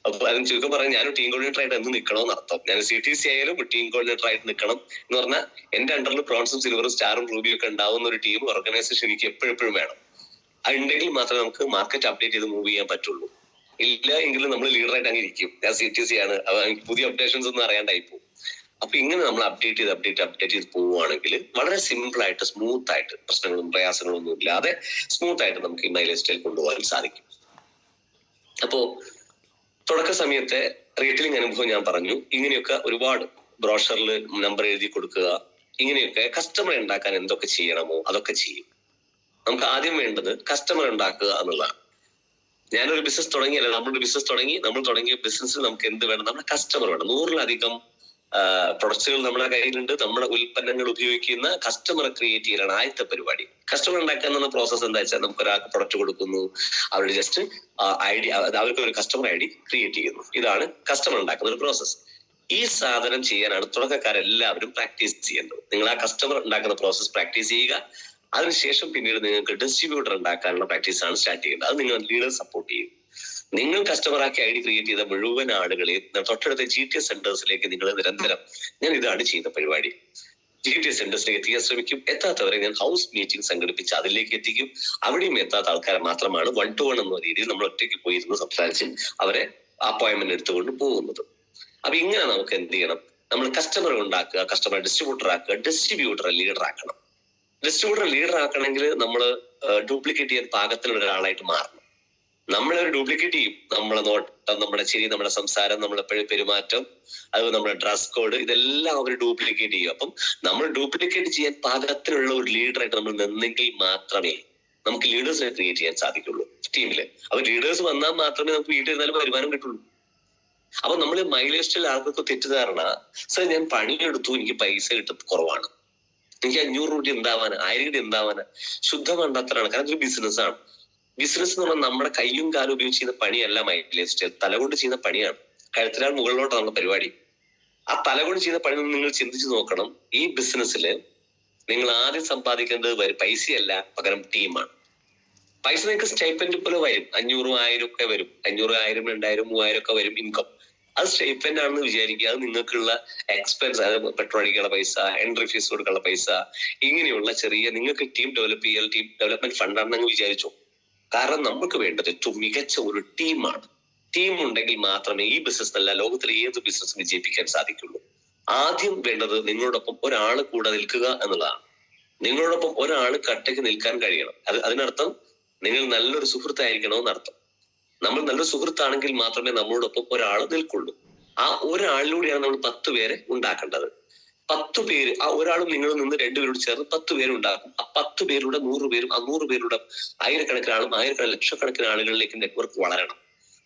അപ്പൊ അതിന് ചുരുക്കം പറഞ്ഞാൽ ഞാനും ടീം കോർഡിനേറ്റർ ആയിട്ട് എന്ന് നിൽക്കണമെന്ന് അർത്ഥം. ഞാൻ CTC ആയാലും ടീം കോർഡിനേറ്റർ ആയിട്ട് നിൽക്കണം എന്ന് പറഞ്ഞാൽ എന്റെ അണ്ടറിൽ ബ്രോൺസും സിൽവറും സ്റ്റാറും റൂബിയും ഒക്കെ ഉണ്ടാവുന്ന ഒരു ടീം ഓർഗനൈസേഷൻ എനിക്ക് എപ്പോഴും വേണം. അതുണ്ടെങ്കിൽ മാത്രമേ നമുക്ക് മാർക്കറ്റ് അപ്ഡേറ്റ് ചെയ്ത് മൂവ് ചെയ്യാൻ പറ്റുള്ളൂ. ഇല്ല എങ്കിലും നമ്മൾ ലീഡറായിട്ട് അങ്ങ് ഇരിക്കും. ഞാൻ CTC ആണ്, പുതിയ അപ്ഡേഷൻസ് ഒന്നും അറിയാണ്ടായി പോകും. അപ്പൊ ഇങ്ങനെ നമ്മൾ അപ്ഡേറ്റ് ചെയ്ത് പോവുകയാണെങ്കിൽ വളരെ സിമ്പിൾ ആയിട്ട്, സ്മൂത്ത് ആയിട്ട്, പ്രശ്നങ്ങളും പ്രയാസങ്ങളും ഒന്നും ഇല്ലാതെ സ്മൂത്ത് ആയിട്ട് നമുക്ക് ഈ മൈ ലൈഫ് സ്റ്റൈൽ കൊണ്ടുപോകാൻ സാധിക്കും. അപ്പോ തുടക്ക സമയത്തെ റീറ്റെയിലിംഗ് അനുഭവം ഞാൻ പറഞ്ഞു. ഇങ്ങനെയൊക്കെ ഒരുപാട് ബ്രോഷറിൽ നമ്പർ എഴുതി കൊടുക്കുക, ഇങ്ങനെയൊക്കെ കസ്റ്റമർ ഉണ്ടാക്കാൻ എന്തൊക്കെ ചെയ്യണമോ അതൊക്കെ ചെയ്യും. നമുക്ക് ആദ്യം വേണ്ടത് കസ്റ്റമർ ഉണ്ടാക്കുക എന്നുള്ളതാണ്. ഞാനൊരു ബിസിനസ് തുടങ്ങിയല്ല, നമ്മൾ തുടങ്ങിയ ബിസിനസ്സിൽ നമുക്ക് എന്ത് വേണം? നമ്മുടെ കസ്റ്റമർ വേണം. 100-ലധികം പ്രൊഡക്ട്സുകൾ നമ്മുടെ കയ്യിലുണ്ട്. നമ്മുടെ ഉൽപ്പന്നങ്ങൾ ഉപയോഗിക്കുന്ന കസ്റ്റമറെ ക്രിയേറ്റ് ചെയ്യലാണ് ആദ്യത്തെ പരിപാടി. കസ്റ്റമർ ഉണ്ടാക്കുക എന്ന പ്രോസസ് എന്താ വെച്ചാൽ, നമുക്ക് ഒരാൾക്ക് പ്രൊഡക്റ്റ് കൊടുക്കുന്നു, അവരുടെ ജസ്റ്റ് അവർക്ക് ഒരു കസ്റ്റമർ ID ക്രിയേറ്റ് ചെയ്യുന്നു. ഇതാണ് കസ്റ്റമർ ഉണ്ടാക്കുന്ന ഒരു പ്രോസസ്. ഈ സാധനം ചെയ്യാനാണ് തുടക്കക്കാരെല്ലാവരും പ്രാക്ടീസ് ചെയ്യേണ്ടത്. നിങ്ങൾ ആ കസ്റ്റമർ ഉണ്ടാക്കുന്ന പ്രോസസ് പ്രാക്ടീസ് ചെയ്യുക. അതിനുശേഷം പിന്നീട് നിങ്ങൾക്ക് ഡിസ്ട്രിബ്യൂട്ടർ ഉണ്ടാക്കാനുള്ള പ്രാക്ടീസാണ് സ്റ്റാർട്ട് ചെയ്യേണ്ടത്. അത് നിങ്ങൾ ലീഡർ സപ്പോർട്ട് ചെയ്യും. നിങ്ങൾ കസ്റ്റമറാക്കി ID ക്രിയേറ്റ് ചെയ്ത മുഴുവൻ ആളുകളെയും തൊട്ടടുത്ത GTS സെന്റേഴ്സിലേക്ക് നിങ്ങൾ നിരന്തരം, ഞാൻ ഇതാണ് ചെയ്യുന്ന പരിപാടി, GTS സെന്റേഴ്സിലേക്ക് എത്തിക്കാൻ ശ്രമിക്കും. എത്താത്തവരെ ഞാൻ ഹൗസ് മീറ്റിംഗ് സംഘടിപ്പിച്ച് അതിലേക്ക് എത്തിക്കും. അവിടെയും എത്താത്ത ആൾക്കാരെ മാത്രമാണ് 1-to-1 എന്ന രീതിയിൽ നമ്മൾ ഒറ്റയ്ക്ക് പോയിരുന്ന് സംസാരിച്ച് അവരെ അപ്പോയിന്റ്മെന്റ് എടുത്തുകൊണ്ട് പോകുന്നത്. അപ്പൊ ഇങ്ങനെ നമുക്ക് എന്ത് ചെയ്യണം? നമ്മൾ കസ്റ്റമർ ഉണ്ടാക്കുക, കസ്റ്റമർ ഡിസ്ട്രിബ്യൂട്ടർ ആക്കുക, ഡിസ്ട്രിബ്യൂട്ടറെ ലീഡർ ആക്കണം. ഡിസ്ട്രിബ്യൂട്ടർ ലീഡർ ആക്കണമെങ്കിൽ നമ്മൾ ഡ്യൂപ്ലിക്കേറ്റ് ചെയ്യാൻ പാകത്തിലുള്ള ഒരാളായിട്ട് മാറണം. നമ്മളൊരു ഡ്യൂപ്ലിക്കേറ്റ് ചെയ്യും. നമ്മളെ നോട്ടം, നമ്മുടെ ചിരി, നമ്മുടെ സംസാരം, നമ്മുടെ പെരുമാറ്റം, അത് നമ്മുടെ ഡ്രസ് കോഡ്, ഇതെല്ലാം അവർ ഡ്യൂപ്ലിക്കേറ്റ് ചെയ്യും. അപ്പം നമ്മൾ ഡ്യൂപ്ലിക്കേറ്റ് ചെയ്യാൻ പാകത്തിലുള്ള ഒരു ലീഡറായിട്ട് നമ്മൾ നിന്നെങ്കിൽ മാത്രമേ നമുക്ക് ലീഡേഴ്സിനെ ക്രിയേറ്റ് ചെയ്യാൻ സാധിക്കുള്ളൂ ടീമില്. അപ്പൊ ലീഡേഴ്സ് വന്നാൽ മാത്രമേ നമുക്ക് വീട്ടിൽ ഇരുന്നാലും വരുമാനം കിട്ടുള്ളൂ. അപ്പൊ നമ്മൾ മൈലേജിൽ ആൾക്കൊക്കെ തെറ്റിദ്ധാരണ, സർ ഞാൻ പണിയെടുത്തു, എനിക്ക് പൈസ കിട്ടുന്നത് കുറവാണ്, എനിക്ക് 500 രൂപ എന്താവാന്, 1000 രൂപ എന്താവാന്, ശുദ്ധ കണ്ടെത്തലാണ്. കാരണം ഇതൊരു ബിസിനസ്സാണ്. ബിസിനസ് എന്ന് പറഞ്ഞാൽ നമ്മുടെ കയ്യും കാലും ഉപയോഗിച്ച് ചെയ്യുന്ന പണിയല്ല മൈലേജ് സ്റ്റൈൽ, തലകൊണ്ട് ചെയ്യുന്ന പണിയാണ്. കഴുത്തിനാൽ മുകളിലോട്ടാണ് നമ്മുടെ പരിപാടി. ആ തലകൊണ്ട് ചെയ്യുന്ന പണി നിങ്ങൾ ചിന്തിച്ചു നോക്കണം. ഈ ബിസിനസ്സിൽ നിങ്ങൾ ആദ്യം സമ്പാദിക്കേണ്ടത് പൈസയല്ല, പകരം ടീമാണ്. പൈസ നിങ്ങൾക്ക് സ്റ്റൈപ്പൻഡ് പോലെ വരും, 500, 1000 ഒക്കെ വരും. 500, 1000, 2000, 3000 ഒക്കെ വരും ഇൻകം. അത് സ്റ്റൈപ്പൻഡ് ആണെന്ന് വിചാരിക്കുക. അത് നിങ്ങൾക്കുള്ള എക്സ്പെൻസ്, അതായത് പെട്രോൾ അടിക്കാനുള്ള പൈസ, എൻട്രി ഫീസ് കൊടുക്കാനുള്ള പൈസ, ഇങ്ങനെയുള്ള ചെറിയ നിങ്ങൾക്ക് ടീം ഡെവലപ്മെന്റ് ഫണ്ടാണെന്ന് വിചാരിച്ചു. കാരണം നമുക്ക് വേണ്ടത് ഏറ്റവും മികച്ച ഒരു ടീമാണ്. ടീം ഉണ്ടെങ്കിൽ മാത്രമേ ഈ ബിസിനസ് അല്ല ലോകത്തിലെ ഏത് ബിസിനസ് വിജയിപ്പിക്കാൻ സാധിക്കുള്ളൂ. ആദ്യം വേണ്ടത് നിങ്ങളോടൊപ്പം ഒരാൾ കൂടെ നിൽക്കുക എന്നുള്ളതാണ്. നിങ്ങളോടൊപ്പം ഒരാൾ കട്ടയ്ക്ക് നിൽക്കാൻ കഴിയണം. അതിനർത്ഥം നിങ്ങൾ നല്ലൊരു സുഹൃത്തായിരിക്കണമെന്നർത്ഥം. നമ്മൾ നല്ലൊരു സുഹൃത്താണെങ്കിൽ മാത്രമേ നമ്മളോടൊപ്പം ഒരാൾ നിൽക്കുള്ളൂ. ആ ഒരാളിലൂടെയാണ് നമ്മൾ 10 പേരെ ഉണ്ടാക്കേണ്ടത്. 10 പേര്, ആ ഒരാളും നിങ്ങളും നിന്ന് 2 പേരോട് ചേർന്ന് 10 പേരുണ്ടാക്കും. ആ 10 പേരുടെ 100 പേരും, ആ 100 പേരുടെ ആയിരക്കണക്കിന് ആളും, ലക്ഷക്കണക്കിന് ആളുകളിലേക്ക് നെറ്റ്വർക്ക്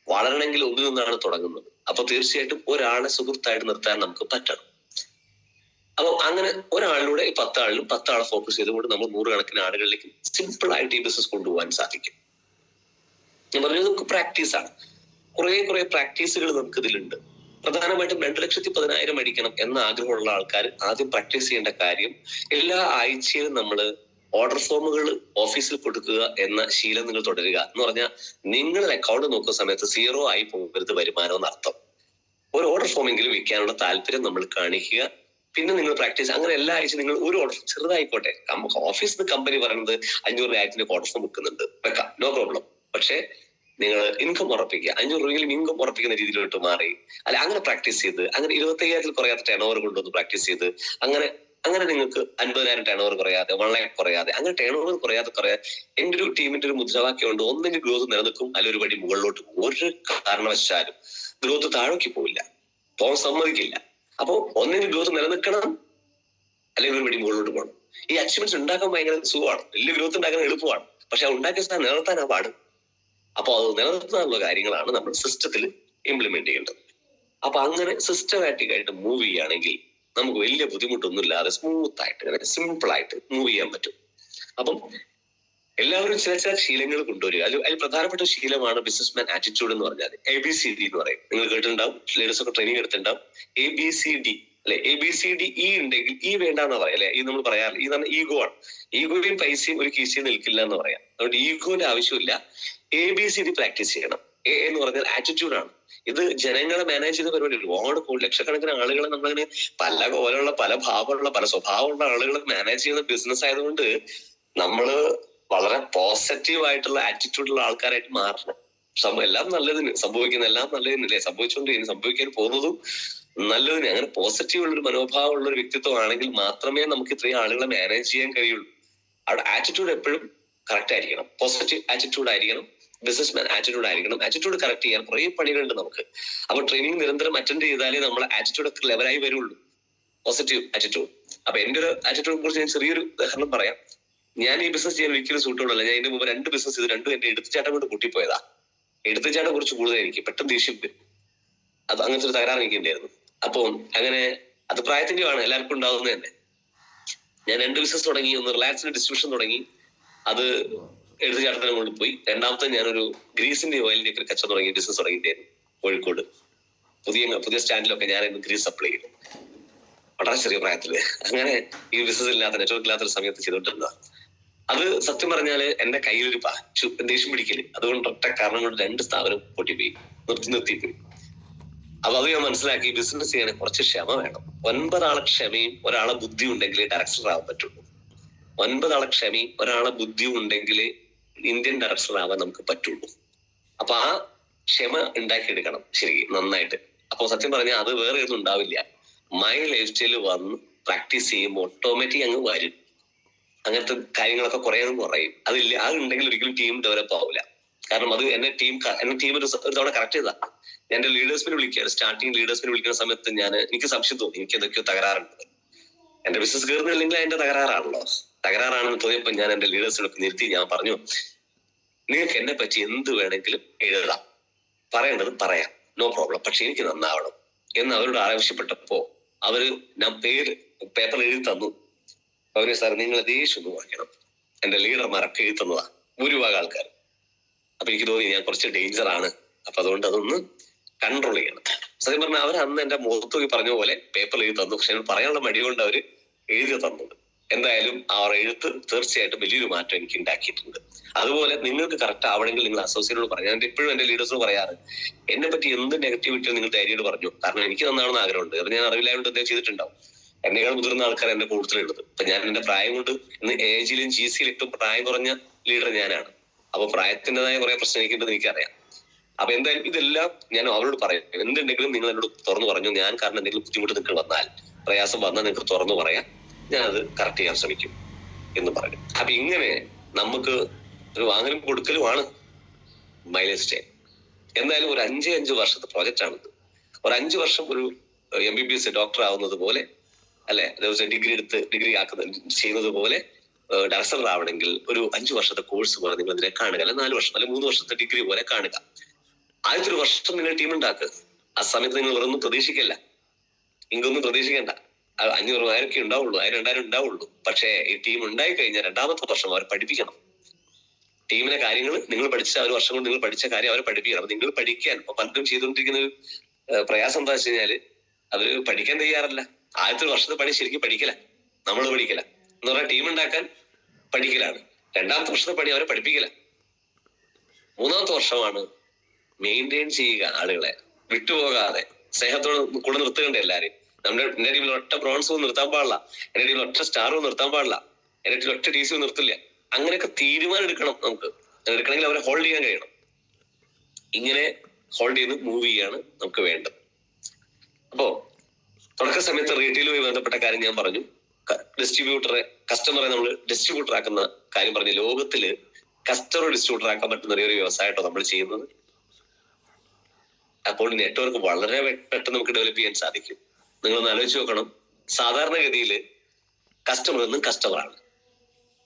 വളരണമെങ്കിൽ ഒന്നിൽ നിന്നാണ് തുടങ്ങുന്നത്. അപ്പൊ തീർച്ചയായിട്ടും ഒരാളെ സുഹൃത്തായിട്ട് നിർത്താൻ നമുക്ക് പറ്റണം. അപ്പൊ അങ്ങനെ ഒരാളിലൂടെ 10 ആളിലും 10 ആളെ ഫോക്കസ് ചെയ്തുകൊണ്ട് നമ്മൾ 100 കണക്കിന് ആളുകളിലേക്ക് സിമ്പിൾ ആയിട്ട് ഈ ബിസിനസ് കൊണ്ടുപോകാൻ സാധിക്കും. ഞാൻ പറഞ്ഞത് നമുക്ക് പ്രാക്ടീസാണ്. കുറെ പ്രാക്ടീസുകൾ നമുക്ക് ഇതിലുണ്ട്. പ്രധാനമായിട്ടും 2,10,000 അടിക്കണം എന്ന ആഗ്രഹമുള്ള ആൾക്കാർ ആദ്യം പ്രാക്ടീസ് ചെയ്യേണ്ട കാര്യം, എല്ലാ ആഴ്ചയിലും നമ്മൾ ഓർഡർ ഫോമുകൾ ഓഫീസിൽ കൊടുക്കുക എന്ന ശീലം നിങ്ങൾ തുടരുക. എന്ന് പറഞ്ഞാൽ നിങ്ങളുടെ അക്കൗണ്ട് നോക്കുന്ന സമയത്ത് 0 ആയി പോകരുത് വരുമാനം എന്നർത്ഥം. ഒരു ഓർഡർ ഫോമെങ്കിലും വെക്കാനുള്ള താല്പര്യം നമ്മൾ കാണിക്കുക. പിന്നെ നിങ്ങൾ പ്രാക്ടീസ്, അങ്ങനെ എല്ലാ ആഴ്ചയും നിങ്ങൾ ഒരു ഓർഡർ, ചെറുതായിക്കോട്ടെ, നമുക്ക് ഓഫീസിൽ നിന്ന് കമ്പനി പറയുന്നത് 500 രൂപ ഓർഡർ ഫോം വെക്കുന്നുണ്ട്, വെക്കാം, നോ പ്രോബ്ലം. പക്ഷെ നിങ്ങൾ ഇൻകം ഉറപ്പിക്കുക, 500 രൂപയെങ്കിലും ഇൻകം ഉറപ്പിക്കുന്ന രീതിയിലോട്ട് മാറി, അല്ല അങ്ങനെ പ്രാക്ടീസ് ചെയ്ത്, അങ്ങനെ 25,000 കുറയാത്ത ടേൺ ഓവർ കൊണ്ടുവന്ന് പ്രാക്ടീസ് ചെയ്ത്, അങ്ങനെ അങ്ങനെ നിങ്ങൾക്ക് 50,000 ടേൺ ഓവർ കുറയാതെ 1 lakh കുറയാതെ അങ്ങനെ ടേൺ ഓവർ കുറയാതെ എന്റെ ഒരു ടീമിന്റെ ഒരു മുദ്രാവാക്യമുണ്ട്, ഒന്നെങ്കിൽ ഗ്രോത്ത് നിലനിൽക്കും അല്ലെങ്കിൽ ഒരു പടി മുകളിലോട്ട് പോകും. ഒരു കാരണവശാലും ഗ്രോത്ത് താഴേക്ക് പോവില്ല, പോകാൻ സമ്മതിക്കില്ല. അപ്പൊ ഒന്നെങ്കിൽ ഗ്രോത്ത് നിലനിൽക്കണം അല്ലെങ്കിൽ ഒരു പടി മുകളിലോട്ട് പോകണം. ഈ അച്ചീവ്മെന്റ്സ് ഉണ്ടാക്കാൻ ഭയങ്കര സുഖമാണ്, വലിയ ഗ്രോത്ത് ഉണ്ടാക്കാൻ എളുപ്പമാണ്. പക്ഷെ ഉണ്ടാക്കിയ സാധനം നിലനിർത്താനാ പാട്. അപ്പൊ അത് നിലനിർത്താനുള്ള കാര്യങ്ങളാണ് നമ്മൾ സിസ്റ്റത്തിൽ ഇംപ്ലിമെന്റ് ചെയ്യേണ്ടത്. അപ്പൊ അങ്ങനെ സിസ്റ്റമാറ്റിക് ആയിട്ട് മൂവ് ചെയ്യുകയാണെങ്കിൽ നമുക്ക് വലിയ ബുദ്ധിമുട്ടൊന്നും ഇല്ലാതെ സ്മൂത്ത് ആയിട്ട് അങ്ങനെ സിമ്പിൾ ആയിട്ട് മൂവ് ചെയ്യാൻ പറ്റും. അപ്പം എല്ലാവരും ചില ചില ശീലങ്ങൾ കൊണ്ടുവരിക. അതിൽ പ്രധാനപ്പെട്ട ശീലമാണ് ബിസിനസ്മാൻ ആറ്റിറ്റ്യൂഡ് എന്ന് പറഞ്ഞാൽ ABCD എന്ന് പറയും. നിങ്ങൾ കേട്ടിട്ടുണ്ടാവും, ലീഡേഴ്സ് ഒക്കെ ട്രെയിനിങ് എടുത്തിട്ടുണ്ടാവും. ABCD അല്ലെ, ABCD ഉണ്ടെങ്കിൽ വേണ്ടാന്ന് പറയാം അല്ലെ. ഈ നമ്മൾ പറയാറില്ല, ഈ പറഞ്ഞ ഈഗോ ആണ്. ഈഗോയും പൈസയും ഒരു കീശയിൽ നിൽക്കില്ല എന്ന് പറയാം. അതുകൊണ്ട് ഈഗോന്റെ ആവശ്യമില്ല, ABCD പ്രാക്ടീസ് ചെയ്യണം. എന്ന് പറഞ്ഞാൽ ആറ്റിറ്റ്യൂഡാണ്. ഇത് ജനങ്ങളെ മാനേജ് ചെയ്ത പരിപാടി. ഒരുപാട് ലക്ഷക്കണക്കിന് ആളുകളെ നമ്മളിങ്ങനെ പല കോലുള്ള, പല ഭാവമുള്ള, പല സ്വഭാവമുള്ള ആളുകളെ മാനേജ് ചെയ്യുന്ന ബിസിനസ് ആയതുകൊണ്ട് നമ്മള് വളരെ പോസിറ്റീവ് ആയിട്ടുള്ള ആറ്റിറ്റ്യൂഡുള്ള ആൾക്കാരായിട്ട് മാറണം. എല്ലാം നല്ലതിന് സംഭവിക്കുന്ന, എല്ലാം നല്ലതിനല്ലേ സംഭവിച്ചുകൊണ്ട് സംഭവിക്കാൻ പോകുന്നതും നല്ലതിന്. അങ്ങനെ പോസിറ്റീവ് ഉള്ളൊരു മനോഭാവം ഉള്ള ഒരു വ്യക്തിത്വം ആണെങ്കിൽ മാത്രമേ നമുക്ക് ഇത്രയും ആളുകളെ മാനേജ് ചെയ്യാൻ കഴിയുള്ളൂ. അവിടെ ആറ്റിറ്റ്യൂഡ് എപ്പോഴും കറക്റ്റ് ആയിരിക്കണം, പോസിറ്റീവ് ആറ്റിറ്റ്യൂഡ് ആയിരിക്കണം, ബിസിനസ്മാൻ ആറ്റിറ്റ്യൂഡ് ആയിരിക്കണം. ആറ്റിറ്റ്യൂഡ് കറക്റ്റ് ചെയ്യാൻ കുറെ പണികളുണ്ട് നമുക്ക്. അപ്പൊ ട്രെയിനിങ് നിരന്തരം അറ്റൻഡ് ചെയ്താലേ നമ്മളെ ആറ്റിറ്റ്യൂഡ് ഒക്കെ ലെവലായി വരുള്ളൂ, പോസിറ്റീവ് ആറ്റിറ്റ്യൂഡ്. അപ്പൊ എന്റെ ഒരു ആറ്റിറ്റ്യൂഡിനെ കുറിച്ച് ഞാൻ ചെറിയൊരു ഉദാഹരണം പറയാം. ഞാൻ ഈ ബിസിനസ് ചെയ്യാൻ ഒരിക്കലും സൂട്ടബിൾ അല്ല. ഞാൻ ഇതിന്റെ മുമ്പ് 2 ബിസിനസ് ചെയ്ത് 2 എന്റെ എടുത്തുചാട്ടം കൊണ്ട് കൂട്ടിപ്പോയതാ. എടുത്തുചാട്ടം കുറച്ച് കൂടുതൽ, എനിക്ക് പെട്ടെന്ന് ദേഷ്യം വരും. അത് അങ്ങനത്തെ ഒരു തകരാറ് എനിക്ക് ഉണ്ടായിരുന്നു. അപ്പൊ അങ്ങനെ അത് പ്രായത്തിന്റെയാണ്, എല്ലാവർക്കും ഉണ്ടാവുന്നത് തന്നെ. ഞാൻ 2 ബിസിനസ് തുടങ്ങി. ഒന്ന് റിലാക്സിന്റെ ഡിസ്ട്രിബ്യൂഷൻ തുടങ്ങി, അത് എടുത്തുചാട്ടത്തിനെ കൊണ്ട് പോയി. രണ്ടാമത്തെ ഞാനൊരു ഗ്രീസിന്റെ ഓയിലിന്റെ ഒക്കെ കച്ചവടം തുടങ്ങി, ബിസിനസ് തുടങ്ങിയിട്ടായിരുന്നു കോഴിക്കോട്. പുതിയ സ്റ്റാൻഡിലൊക്കെ ഞാൻ ഗ്രീസ് സപ്ലൈ ചെയ്തു, വളരെ ചെറിയ പ്രായത്തില്. അങ്ങനെ ഈ ബിസിനസ് ഇല്ലാത്ത, നെറ്റ്വർക്ക് ഇല്ലാത്തൊരു സമയത്ത് ചെയ്തോണ്ടിരുന്ന. അത് സത്യം പറഞ്ഞാല് എന്റെ കയ്യിലൊരു ദേഷ്യം പിടിക്കല്. അതുകൊണ്ട് ഒറ്റ കാരണം കൊണ്ട് 2 സ്ഥാപനം പൊട്ടിപ്പോയി, നിർത്തിപ്പോയി. അപ്പൊ അത് ഞാൻ മനസ്സിലാക്കി, ബിസിനസ് ചെയ്യാൻ കുറച്ച് ക്ഷമ വേണം. 9 ആളെ ക്ഷമയും ഒരാളെ ബുദ്ധി ഉണ്ടെങ്കിലേ ഡയറക്ടർ ആവാൻ പറ്റുള്ളൂ. 9 ആളെ ക്ഷമയും ഒരാളെ ബുദ്ധിയും ഉണ്ടെങ്കിലേ ഇന്ത്യൻ ഡയറക്ടർ ആവാൻ നമുക്ക് പറ്റുള്ളൂ. അപ്പൊ ആ ക്ഷമ ഉണ്ടാക്കിയെടുക്കണം ശരി നന്നായിട്ട്. അപ്പൊ സത്യം പറഞ്ഞാൽ അത് വേറെ ഒന്നും ഉണ്ടാവില്ല. മൈ ലൈഫ് സ്റ്റൈല് വന്ന് പ്രാക്ടീസ് ചെയ്യുമ്പോൾ ഓട്ടോമാറ്റിക് അങ്ങ് വരും. അങ്ങനത്തെ കാര്യങ്ങളൊക്കെ കുറെ അങ്ങ് കുറയും. അതില്ല, അതുണ്ടെങ്കിൽ ഒരിക്കലും ടീം ഡെവലപ്പ് ആവില്ല. കാരണം അത് എന്നെ ടീം ഒരു തവണ കറക്റ്റ് ചെയ്താ. ഞാൻ എന്റെ ലീഡേഴ്സിനെ വിളിക്കുകയാണ്, സ്റ്റാർട്ടിങ് ലീഡേഴ്സിനെ വിളിക്കുന്ന സമയത്ത് എനിക്ക് സംശയം തോന്നി, എനിക്ക് എന്തൊക്കെയോ തകരാറുണ്ട്. എന്റെ ബിസിനസ് കയറുന്നില്ലെങ്കിൽ അതിന്റെ തകരാറാണെന്ന് തോന്നിയപ്പോൾ ഞാൻ എന്റെ ലീഡേഴ്സിനൊക്കെ നിർത്തി. ഞാൻ പറഞ്ഞു, നിങ്ങൾക്ക് എന്നെ പറ്റി എന്ത് വേണമെങ്കിലും എഴുതാം, പറയേണ്ടത് പറയാം, നോ പ്രോബ്ലം, പക്ഷെ എനിക്ക് നന്നാവണം എന്ന് അവരോട് ആവശ്യപ്പെട്ടപ്പോ അവര് ഞാൻ പേപ്പറിൽ എഴുതി തന്നു. അവര് സാർ നിങ്ങൾ ദേഷ്യം ഒന്ന് കുറയ്ക്കണം. എന്റെ ലീഡർമാരൊക്കെ എഴുതി തന്നതാ, ഭൂരിഭാഗം ആൾക്കാർ. അപ്പൊ എനിക്ക് തോന്നി ഞാൻ കുറച്ച് ഡേഞ്ചർ ആണ്, അപ്പൊ അതുകൊണ്ട് അതൊന്ന് കൺട്രോൾ ചെയ്യണം. സത്യം പറഞ്ഞാൽ അവർ അന്ന് എന്റെ മുഖത്ത് പറഞ്ഞ പോലെ പേപ്പർ എഴുതി തന്നു. പക്ഷെ പറയാനുള്ള മടി കൊണ്ട് അവര് എഴുതി തന്നത്. എന്തായാലും അവർ എഴുത്ത് തീർച്ചയായിട്ടും വലിയൊരു മാറ്റം എനിക്ക് ഉണ്ടാക്കിയിട്ടുണ്ട്. അതുപോലെ നിങ്ങൾക്ക് കറക്റ്റ് ആവണമെങ്കിൽ നിങ്ങൾ അസോസിയേറ്റോട് പറഞ്ഞു. ഞാൻ എപ്പോഴും എന്റെ ലീഡേഴ്സിനോട് പറയാറ്, എന്നെ പറ്റി എന്ത് നെഗറ്റിവിറ്റി നിങ്ങൾ ധൈര്യമായിട്ട് പറഞ്ഞു. കാരണം എനിക്ക് നന്നാണെന്ന് ആഗ്രഹമുണ്ട്. അത് ഞാൻ അറിവില്ലായതുകൊണ്ട് അദ്ദേഹം ചെയ്തിട്ടുണ്ടാവും. എന്നേക്കാൾ മുതിർന്ന ആൾക്കാർ എന്റെ കൂടുതലുള്ളത്. ഇപ്പൊ ഞാൻ എന്റെ പ്രായം കൊണ്ട് ഇന്ന് ഏജിലും GCയിലും ഏറ്റവും പ്രായം കുറഞ്ഞ ലീഡർ ഞാനാണ്. അപ്പൊ പ്രായത്തിൻ്റെതായ കുറെ പ്രശ്നം എനിക്കുണ്ടെന്ന് എനിക്കറിയാം. അപ്പൊ എന്തായാലും ഇതെല്ലാം ഞാൻ അവരോട് പറയും. എന്തുണ്ടെങ്കിലും നിങ്ങൾ എന്നോട് തുറന്നു പറഞ്ഞു. ഞാൻ കാരണം എന്തെങ്കിലും ബുദ്ധിമുട്ട് നിങ്ങൾക്ക് വന്നാൽ, പ്രയാസം വന്നാൽ നിങ്ങൾക്ക് തുറന്നു പറയാം, ഞാൻ അത് കറക്റ്റ് ചെയ്യാൻ ശ്രമിക്കും എന്ന് പറയും. അപ്പൊ ഇങ്ങനെ നമുക്ക് ഒരു വാങ്ങലും കൊടുക്കലുമാണ് മൈ ലൈഫ് സ്റ്റൈൽ. എന്തായാലും ഒരു 5 വർഷത്തെ പ്രോജക്റ്റ് ആണിത്. ഒരു 5 വർഷം ഒരു MBBS ഡോക്ടർ ആവുന്നത് പോലെ അല്ലെ, ഡിഗ്രി ചെയ്യുന്നത് പോലെ ഡയറക്ടർ ആവണമെങ്കിൽ ഒരു 5 വർഷത്തെ കോഴ്സ് പോലെ നിങ്ങൾ ഇതിനെ കാണുക. അല്ലെ 4 വർഷം, അല്ലെ 3 വർഷത്തെ ഡിഗ്രി പോലെ കാണുക. ആദ്യത്തെ 1 വർഷം നിങ്ങൾ ടീം ഉണ്ടാക്കുക. ആ സമയത്ത് നിങ്ങൾ വേറൊന്നും പ്രതീക്ഷിക്കില്ല, ഇങ്ങൊന്നും പ്രതീക്ഷിക്കണ്ട. 500 ആയിരൊക്കെ ഉണ്ടാവുള്ളൂ, 1000-2000 ഉണ്ടാവുള്ളൂ. പക്ഷേ ഈ ടീം ഉണ്ടായി കഴിഞ്ഞാൽ 2ാമത്തെ വർഷം അവരെ പഠിപ്പിക്കണം. ടീമിലെ കാര്യങ്ങൾ നിങ്ങൾ പഠിച്ച 1 വർഷം കൊണ്ട് നിങ്ങൾ പഠിച്ച കാര്യം അവരെ പഠിപ്പിക്കണം. അപ്പൊ നിങ്ങൾ പഠിക്കാൻ പലരും ചെയ്തുകൊണ്ടിരിക്കുന്ന ഒരു പ്രയാസം എന്താ വെച്ച് കഴിഞ്ഞാല് അവര് പഠിക്കാൻ തയ്യാറല്ല. ആദ്യത്തെ 1 വർഷത്തെ പണി ശരിക്കും പഠിക്കല, നമ്മൾ പഠിക്കല എന്ന് പറഞ്ഞാൽ ടീം ഉണ്ടാക്കാൻ പഠിക്കലാണ്. 2ാമത്തെ വർഷത്തെ പണി അവരെ പഠിപ്പിക്കല. 3ാമത്തെ വർഷമാണ് മെയിൻറ്റെയിൻ ചെയ്യുക, ആളുകളെ വിട്ടുപോകാതെ സ്നേഹത്തോടെ കൂടെ നിർത്തുകയുണ്ട് എല്ലാരും. എന്റെ ടീമിൽ ഒറ്റ ബ്രോൺസ് നിർത്താൻ പാടില്ല, എന്റെ ടീമിൽ ഒറ്റ സ്റ്റാറും നിർത്താൻ പാടില്ല, എന്റെ ടീമിൽ ഒറ്റ DC നിർത്തില്ല. അങ്ങനെയൊക്കെ തീരുമാനം എടുക്കണം. നമുക്ക് എടുക്കണമെങ്കിൽ അവരെ ഹോൾഡ് ചെയ്യാൻ കഴിയണം. ഇങ്ങനെ ഹോൾഡ് ചെയ്ത് മൂവ് ചെയ്യാണ് നമുക്ക് വേണ്ടത്. അപ്പോ തുടക്ക സമയത്ത് റീറ്റെയിലുമായി ബന്ധപ്പെട്ട കാര്യം ഞാൻ പറഞ്ഞു. കസ്റ്റമറെ നമ്മൾ ഡിസ്ട്രിബ്യൂട്ടർ ആക്കുന്ന കാര്യം പറഞ്ഞ് ലോകത്തില് കസ്റ്റമർ ഡിസ്ട്രിബ്യൂട്ടർ ആക്കാൻ പറ്റുന്ന ഒരു വ്യവസായമായിട്ടോ നമ്മൾ ചെയ്യുന്നത്. അപ്പോൾ നെറ്റ്വർക്ക് വളരെ പെട്ടെന്ന് നമുക്ക് ഡെവലപ്പ് ചെയ്യാൻ സാധിക്കും. നിങ്ങളൊന്ന് ആലോചിച്ച് നോക്കണം. സാധാരണഗതിയിൽ കസ്റ്റമർ എന്നും കസ്റ്റമറാണ്.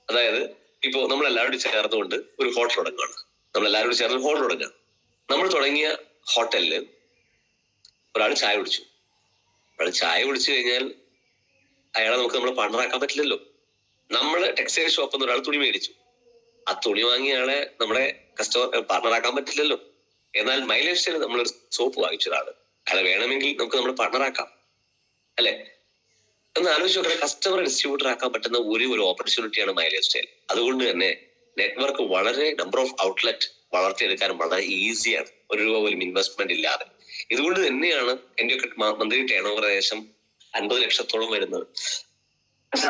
അതായത് ഇപ്പോ നമ്മളെല്ലാവരും ചേർന്നുകൊണ്ട് ഒരു ഹോട്ടൽ തുടങ്ങുകയാണ്. നമ്മളെല്ലാവരും ചേർന്ന് ഹോട്ടൽ തുടങ്ങുകയാണ്. നമ്മൾ തുടങ്ങിയ ഹോട്ടലില് ഒരാൾ ചായ കുടിച്ചു. ഒരാൾ ചായ കുടിച്ചു കഴിഞ്ഞാൽ അയാളെ നമുക്ക് നമ്മളെ പാർട്ണറാക്കാൻ പറ്റില്ലല്ലോ. നമ്മൾ ടെക്സ്റ്റൈൽ ഷോപ്പിൽ നിന്ന് ഒരാൾ തുണി മേടിച്ചു. ആ തുണി വാങ്ങിയ ആളെ നമ്മുടെ കസ്റ്റമർ പാർട്ണറാക്കാൻ പറ്റില്ലല്ലോ. എന്നാൽ മൈ ലൈഫ് സ്റ്റൈൽ നമ്മളൊരു സോപ്പ് വാങ്ങിച്ച ഒരാള് അയാളെ വേണമെങ്കിൽ നമുക്ക് നമ്മളെ പാർട്ണറാക്കാം, അല്ലെ? ഒന്ന് ആലോചിച്ച് നോക്കണം. കസ്റ്റമറെ ഡിസ്ട്രിബ്യൂട്ടർ ആക്കാൻ പറ്റുന്ന ഒരു ഓപ്പർച്യൂണിറ്റിയാണ് മൈ ലൈഫ് സ്റ്റൈൽ. അതുകൊണ്ട് തന്നെ നെറ്റ്വർക്ക് വളരെ നമ്പർ ഓഫ് ഔട്ട്ലെറ്റ് വളർത്തിയെടുക്കാനും വളരെ ഈസിയാണ്, ഒരു രൂപ പോലും ഇൻവെസ്റ്റ്മെന്റ് ഇല്ലാതെ. ഇതുകൊണ്ട് തന്നെയാണ് എന്റെയൊക്കെ മന്ത്ലി ടേൺ ഓവർ ഏകദേശം 50 ലക്ഷത്തോളം വരുന്നത്. 50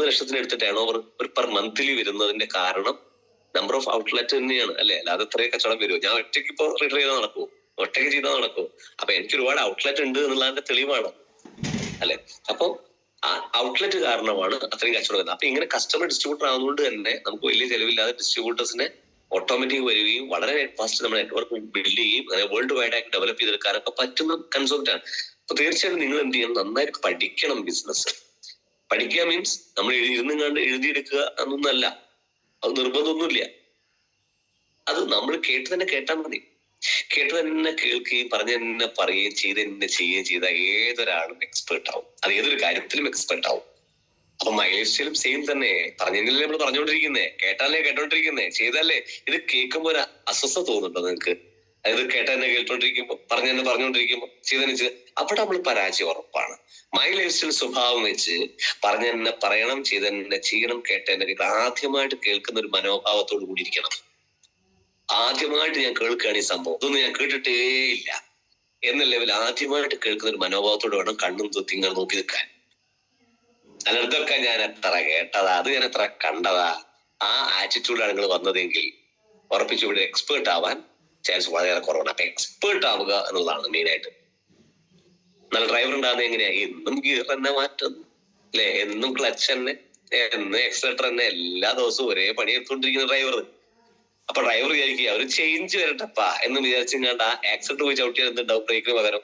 ലക്ഷത്തിന് എടുത്ത ടേൺ ഓവർ ഒരു പെർ മന്ത്ലി വരുന്നതിന്റെ കാരണം നമ്പർ ഓഫ് ഔട്ട്ലെറ്റ് തന്നെയാണ്, അല്ലെ? അല്ലാതെ ഇത്രയും കച്ചവടം വരുമോ? ഞാൻ ഒറ്റയ്ക്ക് ഇപ്പൊ റിട്ടർ ചെയ്താൽ നടക്കുമോ? ഒറ്റയ്ക്ക് ചെയ്താൽ നടക്കുമോ? അപ്പൊ എനിക്ക് ഒരുപാട് ഔട്ട്ലെറ്റ് ഉണ്ട് എന്നുള്ളതിന്റെ തെളിവാണ്, അല്ലെ? അപ്പൊ ആ ഔട്ട്ലെറ്റ് കാരണമാണ് അത്രയും കച്ചവടം വരുന്നത്. അപ്പൊ ഇങ്ങനെ കസ്റ്റമർ ഡിസ്ട്രിബ്യൂട്ടർ ആവുന്നതുകൊണ്ട് തന്നെ നമുക്ക് വലിയ ചെലവില്ലാതെ ഡിസ്ട്രിബ്യൂട്ടേഴ്സിനെ ഓട്ടോമാറ്റിക് വരികയും വളരെ ഫാസ്റ്റ് നമ്മുടെ നെറ്റ്വർക്ക് ബിൽഡ് ചെയ്യുകയും അങ്ങനെ വേൾഡ് വൈഡ് ആയിട്ട് ഡെവലപ്പ് ചെയ്തെടുക്കാനൊക്കെ പറ്റുന്ന കൺസെപ്റ്റ് ആണ്. അപ്പൊ തീർച്ചയായിട്ടും നിങ്ങൾ എന്ത് ചെയ്യണം? നന്നായിട്ട് പഠിക്കണം ബിസിനസ്. പഠിക്കുക മീൻസ് നമ്മൾ ഇരുന്നും കണ്ട് എഴുതിയെടുക്കുക എന്നൊന്നല്ല, അത് നിർബന്ധമൊന്നുമില്ല. അത് നമ്മൾ കേട്ടാൽ മതി. കേട്ട് തന്നെ കേൾക്കുകയും പറഞ്ഞ് തന്നെ പറയുകയും ചെയ്യുകയും ചെയ്ത ഏതൊരാളും എക്സ്പേർട്ട് ആവും. അത് ഏതൊരു കാര്യത്തിലും എക്സ്പേർട്ട് ആവും. അപ്പൊ മൈ ലൈഫ് സ്റ്റൈലും സെയിം തന്നെ. പറഞ്ഞല്ലേ നമ്മൾ പറഞ്ഞുകൊണ്ടിരിക്കുന്നേ, കേട്ടാലേ കേട്ടോണ്ടിരിക്കുന്നേ, ചെയ്താലേ. ഇത് കേൾക്കുമ്പോ ഒരു അസ്വസ്ഥത തോന്നുന്നുണ്ടോ നിങ്ങൾക്ക്? അതായത് കേട്ട തന്നെ കേട്ടോണ്ടിരിക്കുമ്പോ പറഞ്ഞുകൊണ്ടിരിക്കുമ്പോ ചെയ്ത് അവിടെ നമ്മൾ പരാജയം ഉറപ്പാണ്. മൈ ലൈഫ് സ്റ്റൈൽ സ്വഭാവം വെച്ച് പറഞ്ഞു തന്നെ പറയണം, ചെയ്ത് തന്നെ ചെയ്യണം, കേട്ട തന്നെ കേൾക്കണം. ആദ്യമായിട്ട് കേൾക്കുന്ന ഒരു മനോഭാവത്തോട് കൂടി ഇരിക്കണം. ആദ്യമായിട്ട് ഞാൻ കേൾക്കുകയാണ് ഈ സംഭവം, ഇതൊന്നും ഞാൻ കേട്ടിട്ടേ ഇല്ല എന്ന ലെവൽ ആദ്യമായിട്ട് കേൾക്കുന്ന ഒരു മനോഭാവത്തോട് വേണം കണ്ണും തൊത്തി ഇങ്ങനെ നോക്കി നിൽക്കാൻ. അല്ല ഇതൊക്കെ ഞാൻ എത്ര കേട്ടതാ, അത് ഞാൻ എത്ര കണ്ടതാ, ആ ആറ്റിറ്റ്യൂഡാണ് നിങ്ങൾ വന്നതെങ്കിൽ ഉറപ്പിച്ചു ഇവിടെ എക്സ്പേർട്ട് ആവാൻ ചാൻസ് വളരെ കുറവാണ്. അപ്പൊ എക്സ്പേർട്ട് ആവുക എന്നുള്ളതാണ് മെയിനായിട്ട്. നല്ല ഡ്രൈവർ ഉണ്ടാകുന്നത് എങ്ങനെയാ? എന്നും ഗിയർ തന്നെ മാറ്റുന്നു, അല്ലെ? എന്നും ക്ലച്ച് തന്നെ, എന്നും എക്സലേറ്റർ തന്നെ, എല്ലാ ദിവസവും ഒരേ പണി എടുത്തുകൊണ്ടിരിക്കുന്ന ഡ്രൈവർ. അപ്പൊ ഡ്രൈവർ വിചാരിക്കുക ഒരു ചേഞ്ച് വരട്ടപ്പാ എന്ന് വിചാരിച്ചിങ്ങാണ്ട് ആ ആക്സിഡന്റ് പോയി ചവിട്ടിയാൽ എന്തുണ്ടാവും? ബ്രേക്കിന് പകരം.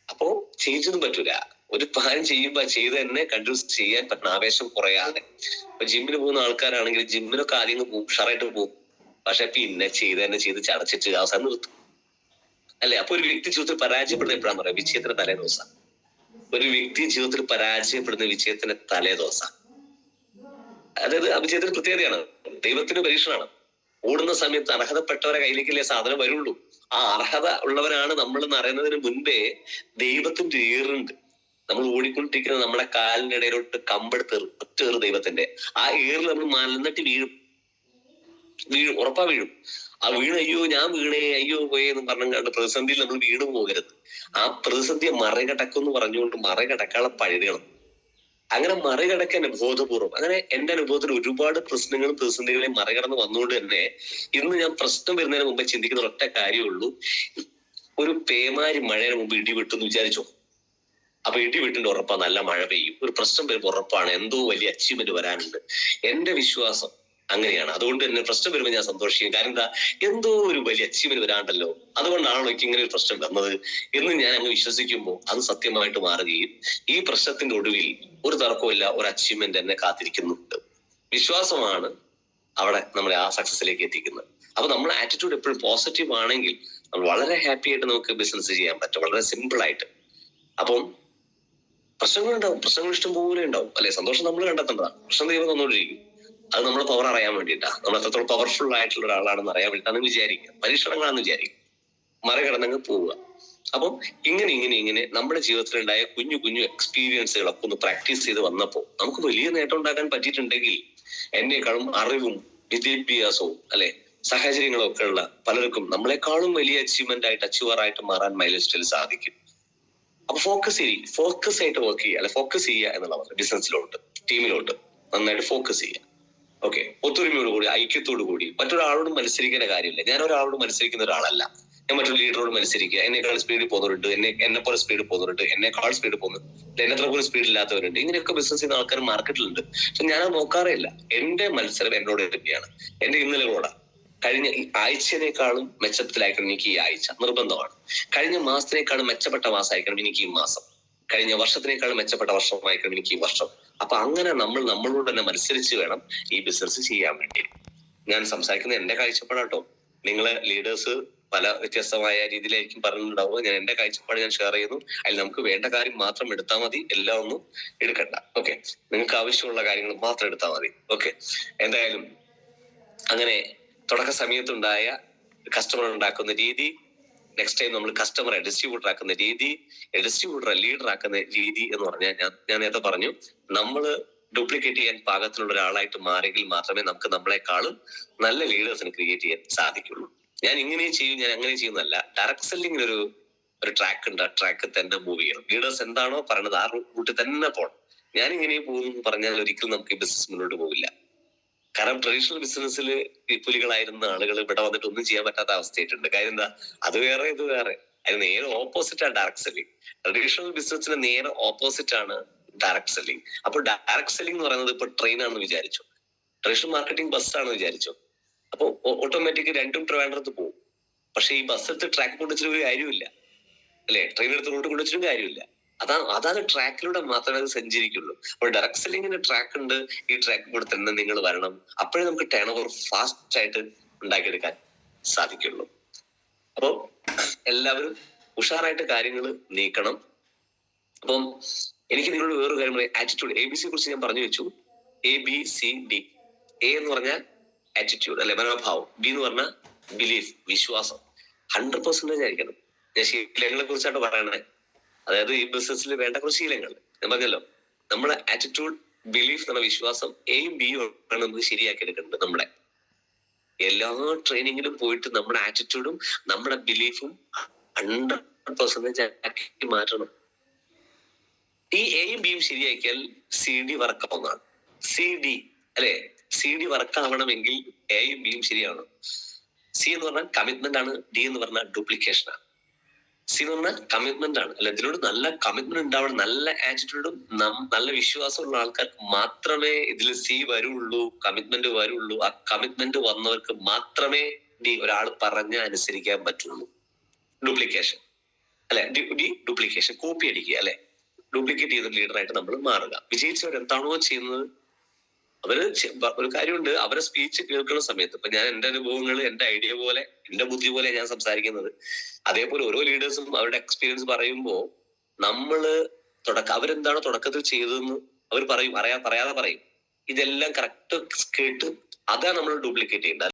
അപ്പോ ചേഞ്ച് ഒന്നും പറ്റൂല. ഒരു പ്ലാൻ ചെയ്യുമ്പോ ചെയ്ത് തന്നെ കണ്ടിന്യൂസ് ചെയ്യാൻ പറ്റുന്ന ആവേശം കുറയാണ്. ഇപ്പൊ ജിമ്മിന് പോകുന്ന ആൾക്കാരാണെങ്കിൽ ജിമ്മിനൊക്കെ ആദ്യം പോകും, ഉഷാറായിട്ട് പോകും. പക്ഷെ പിന്നെ ചെയ്ത് ചടച്ചിട്ട് അവസാനം നിർത്തും, അല്ലെ? അപ്പൊ ഒരു വ്യക്തി ജീവിതത്തിൽ പരാജയപ്പെടുന്ന എപ്പോഴാന്ന് പറയാം? വിജയത്തിന്റെ തലേദിവസം. ഒരു വ്യക്തി ജീവിതത്തിൽ പരാജയപ്പെടുന്ന വിജയത്തിന്റെ തലേദിവസം. അതായത് ആ വിജയത്തിന് പ്രത്യേകതയാണ്, ദൈവത്തിന്റെ പരീക്ഷണമാണ്. ഓടുന്ന സമയത്ത് അർഹതപ്പെട്ടവരെ കയ്യിലേക്കല്ലേ സാധനം വരുള്ളൂ. ആ അർഹത ഉള്ളവരാണ് നമ്മൾ എന്ന് അറിയുന്നതിന് മുൻപേ ദൈവത്തിന്റെ ഏറുണ്ട്. നമ്മൾ ഓടിക്കൊണ്ടിരിക്കുന്ന നമ്മുടെ കാലിന്റെ ഇടയിലോട്ട് കമ്പെടുത്ത് ഒറ്റേറ് ദൈവത്തിന്റെ. ആ ഏറിൽ നമ്മൾ മലന്നിട്ട് വീഴും, ഉറപ്പാ വീഴും. ആ അയ്യോ ഞാൻ വീണേ, അയ്യോ പോയേ എന്ന് പറഞ്ഞു പ്രതിസന്ധിയിൽ നമ്മൾ വീണു പോകരുത്. ആ പ്രതിസന്ധിയെ മറികടക്കുമെന്ന് പറഞ്ഞുകൊണ്ട് മറികടക്കാനുള്ള പഴുതണം. അങ്ങനെ മറികടക്കാൻ ബോധപൂർവ്വം. അങ്ങനെ എന്റെ അനുഭവത്തിൽ ഒരുപാട് പ്രശ്നങ്ങളും പ്രതിസന്ധികളെയും മറികടന്ന് വന്നുകൊണ്ട് തന്നെ ഇന്ന് ഞാൻ പ്രശ്നം വരുന്നതിന് മുമ്പേ ചിന്തിക്കുന്ന ഒറ്റ കാര്യമുള്ളൂ, ഒരു പേമാരി മഴയുടെ മുമ്പ് ഇടി വെട്ടെന്ന് വിചാരിച്ചോ. അപ്പൊ ഇടി വെട്ടിന്റെ ഉറപ്പാ നല്ല മഴ പെയ്യും. ഒരു പ്രശ്നം വരുമ്പോൾ ഉറപ്പാണ് എന്തോ വലിയ അച്ചീവ്മെന്റ് വരാനുണ്ട്. എന്റെ വിശ്വാസം അങ്ങനെയാണ്. അതുകൊണ്ട് തന്നെ പ്രശ്നം വരുമ്പോൾ ഞാൻ സന്തോഷിക്കും. കാരണം എന്താ, എന്തോ ഒരു വലിയ അച്ചീവ്മെന്റ് വരാണ്ടല്ലോ, അതുകൊണ്ടാണല്ലോ എനിക്ക് ഇങ്ങനെ ഒരു പ്രശ്നം വന്നത് എന്ന് ഞാൻ അങ്ങ് വിശ്വസിക്കുമ്പോൾ അത് സത്യമായിട്ട് മാറുകയും ഈ പ്രശ്നത്തിന്റെ ഒടുവിൽ ഒരു തർക്കമില്ല, ഒരു അച്ചീവ്മെന്റ് എന്നെ കാത്തിരിക്കുന്നുണ്ട്. വിശ്വാസമാണ് അവിടെ നമ്മളെ ആ സക്സസിലേക്ക് എത്തിക്കുന്നത്. അപ്പൊ നമ്മുടെ ആറ്റിറ്റ്യൂഡ് എപ്പോഴും പോസിറ്റീവ് ആണെങ്കിൽ നമ്മൾ വളരെ ഹാപ്പി ആയിട്ട് നമുക്ക് ബിസിനസ് ചെയ്യാൻ പറ്റും, വളരെ സിമ്പിൾ ആയിട്ട്. അപ്പം പ്രശ്നങ്ങളുണ്ടാവും, പ്രശ്നങ്ങൾ ഇഷ്ടം പോലെ ഉണ്ടാവും, അല്ലെ? സന്തോഷം നമ്മൾ കണ്ടെത്തേണ്ടതാണ്. പ്രശ്നം ദൈവം തന്നോണ്ടിരിക്കും. അത് നമ്മളെ പവർ അറിയാൻ വേണ്ടിയിട്ടാ, നമ്മൾ എത്രത്തോളം പവർഫുൾ ആയിട്ടുള്ള ഒരാളാണെന്ന് അറിയാൻ വേണ്ടിയിട്ടാണ് വിചാരിക്കുക. പരീക്ഷണങ്ങളാണെന്ന് വിചാരിക്കും, മറികടന്നങ്ങ് പോവുക. അപ്പം ഇങ്ങനെ നമ്മുടെ ജീവിതത്തിലുണ്ടായ കുഞ്ഞു എക്സ്പീരിയൻസുകളൊക്കെ ഒന്ന് പ്രാക്ടീസ് ചെയ്ത് വന്നപ്പോൾ നമുക്ക് വലിയ നേട്ടം ഉണ്ടാക്കാൻ പറ്റിയിട്ടുണ്ടെങ്കിൽ എന്നേക്കാളും അറിവും വിദ്യാഭ്യാസവും, അല്ലെ, സാഹചര്യങ്ങളും ഒക്കെ ഉള്ള പലർക്കും നമ്മളെക്കാളും വലിയ അച്ചീവ്മെന്റ് ആയിട്ട് അച്ചീവർ ആയിട്ട് മാറാൻ മൈ ലൈഫ് സ്റ്റൈൽ സാധിക്കും. അപ്പൊ ഫോക്കസ് ആയിട്ട് വർക്ക് ചെയ്യുക, അല്ലെ? ഫോക്കസ് ചെയ്യുക എന്നുള്ളത് ബിസിനസ്സിലോട്ട്, ടീമിലോട്ട് നന്നായിട്ട് ഫോക്കസ് ചെയ്യുക. ഓക്കെ, ഒത്തൊരുമയോടുകൂടി, ഐക്യത്തോടു കൂടി. മറ്റൊരാളോട് മത്സരിക്കേണ്ട കാര്യമില്ല. ഞാൻ ഒരാളോട് മത്സരിക്കുന്ന ഒരാളല്ല. ഞാൻ മറ്റൊരു ലീഡറോട് മത്സരിക്കുക, എന്നെക്കാൾ സ്പീഡിൽ പോകുന്നവരുണ്ട്, എന്നെ പോലെ സ്പീഡിൽ പോകുന്നവരുണ്ട്, എന്നെക്കാൾ സ്പീഡിൽ പോകുന്നുണ്ട്, എന്നെത്ര പോലും സ്പീഡ് ഇല്ലാത്തവരുണ്ട്. ഇങ്ങനെയൊക്കെ ബിസിനസ് ചെയ്യുന്ന ആൾക്കാർ മാർക്കറ്റിലുണ്ട്. പക്ഷെ ഞാനത് നോക്കാറില്ല. എന്റെ മത്സരം എന്നോട് തന്നെയാണ്, എന്റെ ഇന്നലകളോടാണ്. കഴിഞ്ഞ ഈ ആഴ്ചയേക്കാളും മെച്ചത്തിലായിരിക്കണം എനിക്ക് ഈ ആഴ്ച, നിർബന്ധമാണ്. കഴിഞ്ഞ മാസത്തിനേക്കാളും മെച്ചപ്പെട്ട മാസമായിരിക്കണം എനിക്ക് ഈ മാസം. കഴിഞ്ഞ വർഷത്തിനേക്കാളും മെച്ചപ്പെട്ട വർഷമായിരിക്കണം എനിക്ക് ഈ വർഷം. അപ്പൊ അങ്ങനെ നമ്മൾ നമ്മളോട് തന്നെ മത്സരിച്ച് വേണം ഈ ബിസിനസ് ചെയ്യാൻ വേണ്ടി. ഞാൻ സംസാരിക്കുന്നത് എന്റെ കാഴ്ചപ്പാടാട്ടോ. നിങ്ങളെ ലീഡേഴ്സ് പല വ്യത്യസ്തമായ രീതിയിലായിരിക്കും പറഞ്ഞിട്ടുണ്ടാവുക. ഞാൻ എന്റെ കാഴ്ചപ്പാട് ഞാൻ ഷെയർ ചെയ്യുന്നു. അതിൽ നമുക്ക് വേണ്ട കാര്യം മാത്രം എടുത്താൽ മതി, എല്ലാം ഒന്നും എടുക്കണ്ട. ഓക്കെ, നിങ്ങൾക്ക് ആവശ്യമുള്ള കാര്യങ്ങൾ മാത്രം എടുത്താൽ മതി. ഓക്കെ, എന്തായാലും അങ്ങനെ തുടക്ക സമയത്തുണ്ടായ കസ്റ്റമർ ഉണ്ടാക്കുന്ന രീതി, നെക്സ്റ്റ് ടൈം നമ്മൾ കസ്റ്റമറെ ഡിസ്ട്രിബ്യൂട്ടർ ആക്കുന്ന രീതി, ഡിസ്ട്രിബ്യൂട്ടറെ ലീഡർ ആക്കുന്ന രീതി എന്ന് പറഞ്ഞാൽ ഞാൻ നേരത്തെ പറഞ്ഞു, നമ്മള് ഡ്യൂപ്ലിക്കേറ്റ് ചെയ്യാൻ പാകത്തിലുള്ള ഒരാളായിട്ട് മാറിയെങ്കിൽ മാത്രമേ നമുക്ക് നമ്മളെക്കാളും നല്ല ലീഡേഴ്സിനെ ക്രിയേറ്റ് ചെയ്യാൻ സാധിക്കുള്ളൂ. ഞാൻ ഇങ്ങനെ ചെയ്യും, ഞാൻ അങ്ങനെ ചെയ്യുന്നതല്ല. ഡയറക്ട് സെല്ലിങ്ങിന് ഒരു ട്രാക്ക് ഉണ്ട്. ആ ട്രാക്ക് തന്നെ മൂവ് ചെയ്യണം. ലീഡേഴ്സ് എന്താണോ പറയുന്നത് ആ റൂട്ടിൽ തന്നെ പോകണം. ഞാൻ ഇങ്ങനെ പോകുന്നു പറഞ്ഞാൽ ഒരിക്കലും നമുക്ക് ഈ ബിസിനസ് മുന്നോട്ട് പോകില്ല. കാരണം ട്രഡീഷണൽ ബിസിനസ്സിൽ വിപുലികളായിരുന്ന ആളുകൾ ഇവിടെ വന്നിട്ട് ഒന്നും ചെയ്യാൻ പറ്റാത്ത അവസ്ഥയായിട്ടുണ്ട്. കാര്യം എന്താ, അത് വേറെ ഇത് വേറെ. അതിന് നേരെ ഓപ്പോസിറ്റ് ആണ് ഡയറക്ട് സെല്ലിംഗ്. ട്രഡീഷണൽ ബിസിനസ്സിന് നേരെ ഓപ്പോസിറ്റ് ആണ് ഡയറക്ട് സെല്ലിംഗ്. അപ്പോൾ ഡയറക്ട് സെല്ലിംഗ് എന്ന് പറയുന്നത് ഇപ്പൊ ട്രെയിൻ ആണെന്ന് വിചാരിച്ചു, ട്രഡീഷണൽ മാർക്കറ്റിംഗ് ബസ് ആണെന്ന് വിചാരിച്ചു. അപ്പൊ ഓട്ടോമാറ്റിക് രണ്ടും ട്രിവാൻഡ്രത്ത് പോകും. പക്ഷെ ഈ ബസ് എടുത്ത് ട്രാക്ക് കൊണ്ടുവച്ചിട്ട് ഒരു കാര്യമില്ല, അല്ലെ? ട്രെയിൻ എടുത്ത് റൂട്ട് കൊണ്ടുവച്ചിട്ടും കാര്യമില്ല. അതാണ് ട്രാക്കിലൂടെ മാത്രമേ അത് സഞ്ചരിക്കുള്ളൂ. അപ്പോൾ ഡയറക്ട് സെല്ലിങ്ങിന് ട്രാക്ക് ഉണ്ട്. ഈ ട്രാക്ക് കൂടെ തന്നെ നിങ്ങൾ വരണം. അപ്പോഴേ നമുക്ക് ടേൺ ഓവർ ഫാസ്റ്റ് ആയിട്ട് ഉണ്ടാക്കിയെടുക്കാൻ സാധിക്കുള്ളൂ. അപ്പോൾ എല്ലാവരും ഉഷാറായിട്ട് കാര്യങ്ങൾ നീക്കണം. അപ്പം എനിക്ക് നിങ്ങളോട് വേറൊരു കാര്യം പറയാം. ആറ്റിറ്റ്യൂഡ്, ABC കുറിച്ച് ഞാൻ പറഞ്ഞു വെച്ചു. ABCD. A എന്ന് പറഞ്ഞാൽ ആറ്റിറ്റ്യൂഡ്, അല്ലെ, മനോഭാവം. B എന്ന് പറഞ്ഞാൽ ബിലീഫ്, വിശ്വാസം. 100% ആയിരിക്കണം. ഞാൻ ശീലങ്ങളെ കുറിച്ചാണ് പറയണേ. അതായത് ഈ ബിസിനസ്സിൽ വേണ്ട കുറച്ച് ശീലങ്ങൾ ഞാൻ പറഞ്ഞല്ലോ. നമ്മളെ ആറ്റിറ്റ്യൂഡ്, ബിലീഫ് എന്ന വിശ്വാസം, Aയും Bയും ആണ് നമുക്ക് ശരിയാക്കി എടുക്കേണ്ടത്. നമ്മുടെ എല്ലാ ട്രെയിനിങ്ങിലും പോയിട്ട് നമ്മുടെ ആറ്റിറ്റ്യൂഡും നമ്മുടെ ബിലീഫും 100% ആക്കി മാറ്റണം. ഈ Aയും Bയും ശരിയാക്കിയാൽ CD വർക്കാവുന്നതാണ്. CD, അല്ലെ? CD വർക്കാവണമെങ്കിൽ Aയും Bയും ശരിയാവണം. C എന്ന് പറഞ്ഞാൽ കമ്മിറ്റ്മെന്റ് ആണ്. D എന്ന് പറഞ്ഞാൽ ഡ്യൂപ്ലിക്കേഷൻ ആണ്. C എന്ന് പറഞ്ഞാൽ കമ്മിറ്റ്മെന്റ് ആണ്. അല്ല, ഇതിനോട് നല്ല കമ്മിറ്റ്മെന്റ് ഉണ്ടാവണം. നല്ല ആറ്റിറ്റ്യൂഡും നല്ല വിശ്വാസമുള്ള ആൾക്കാർക്ക് മാത്രമേ ഇതിൽ C വരുള്ളൂ, കമ്മിറ്റ്മെന്റ് വരുള്ളൂ. ആ കമ്മിറ്റ്മെന്റ് വന്നവർക്ക് മാത്രമേ ഒരാൾ പറഞ്ഞ അനുസരിക്കാൻ പറ്റുള്ളൂ. ഡ്യൂപ്ലിക്കേഷൻ, അല്ലെ? ഡ്യൂപ്ലിക്കേഷൻ, കോപ്പി അടിക്കുക, അല്ലെ? ഡ്യൂപ്ലിക്കേറ്റ് ചെയ്ത ലീഡറായിട്ട് നമ്മൾ മാറുക. വിജയിച്ചവർ എന്താണോ ചെയ്യുന്നത്, അവര് ഒരു കാര്യമുണ്ട്, അവരെ സ്പീച്ച് കേൾക്കുന്ന സമയത്ത്, ഇപ്പൊ ഞാൻ എന്റെ അനുഭവങ്ങൾ, എന്റെ ഐഡിയ പോലെ, എന്റെ ബുദ്ധി പോലെ ഞാൻ സംസാരിക്കുന്നത്. അതേപോലെ ഓരോ ലീഡേഴ്സും അവരുടെ എക്സ്പീരിയൻസ് പറയുമ്പോൾ നമ്മള് അവരെന്താണോ തുടക്കത്തിൽ ചെയ്തതെന്ന് അവർ പറയും, പറയാതെ പറയും. ഇതെല്ലാം കറക്റ്റ് കേട്ട് അതാണ് നമ്മൾ ഡ്യൂപ്ലിക്കേറ്റ് ചെയ്യേണ്ടത്.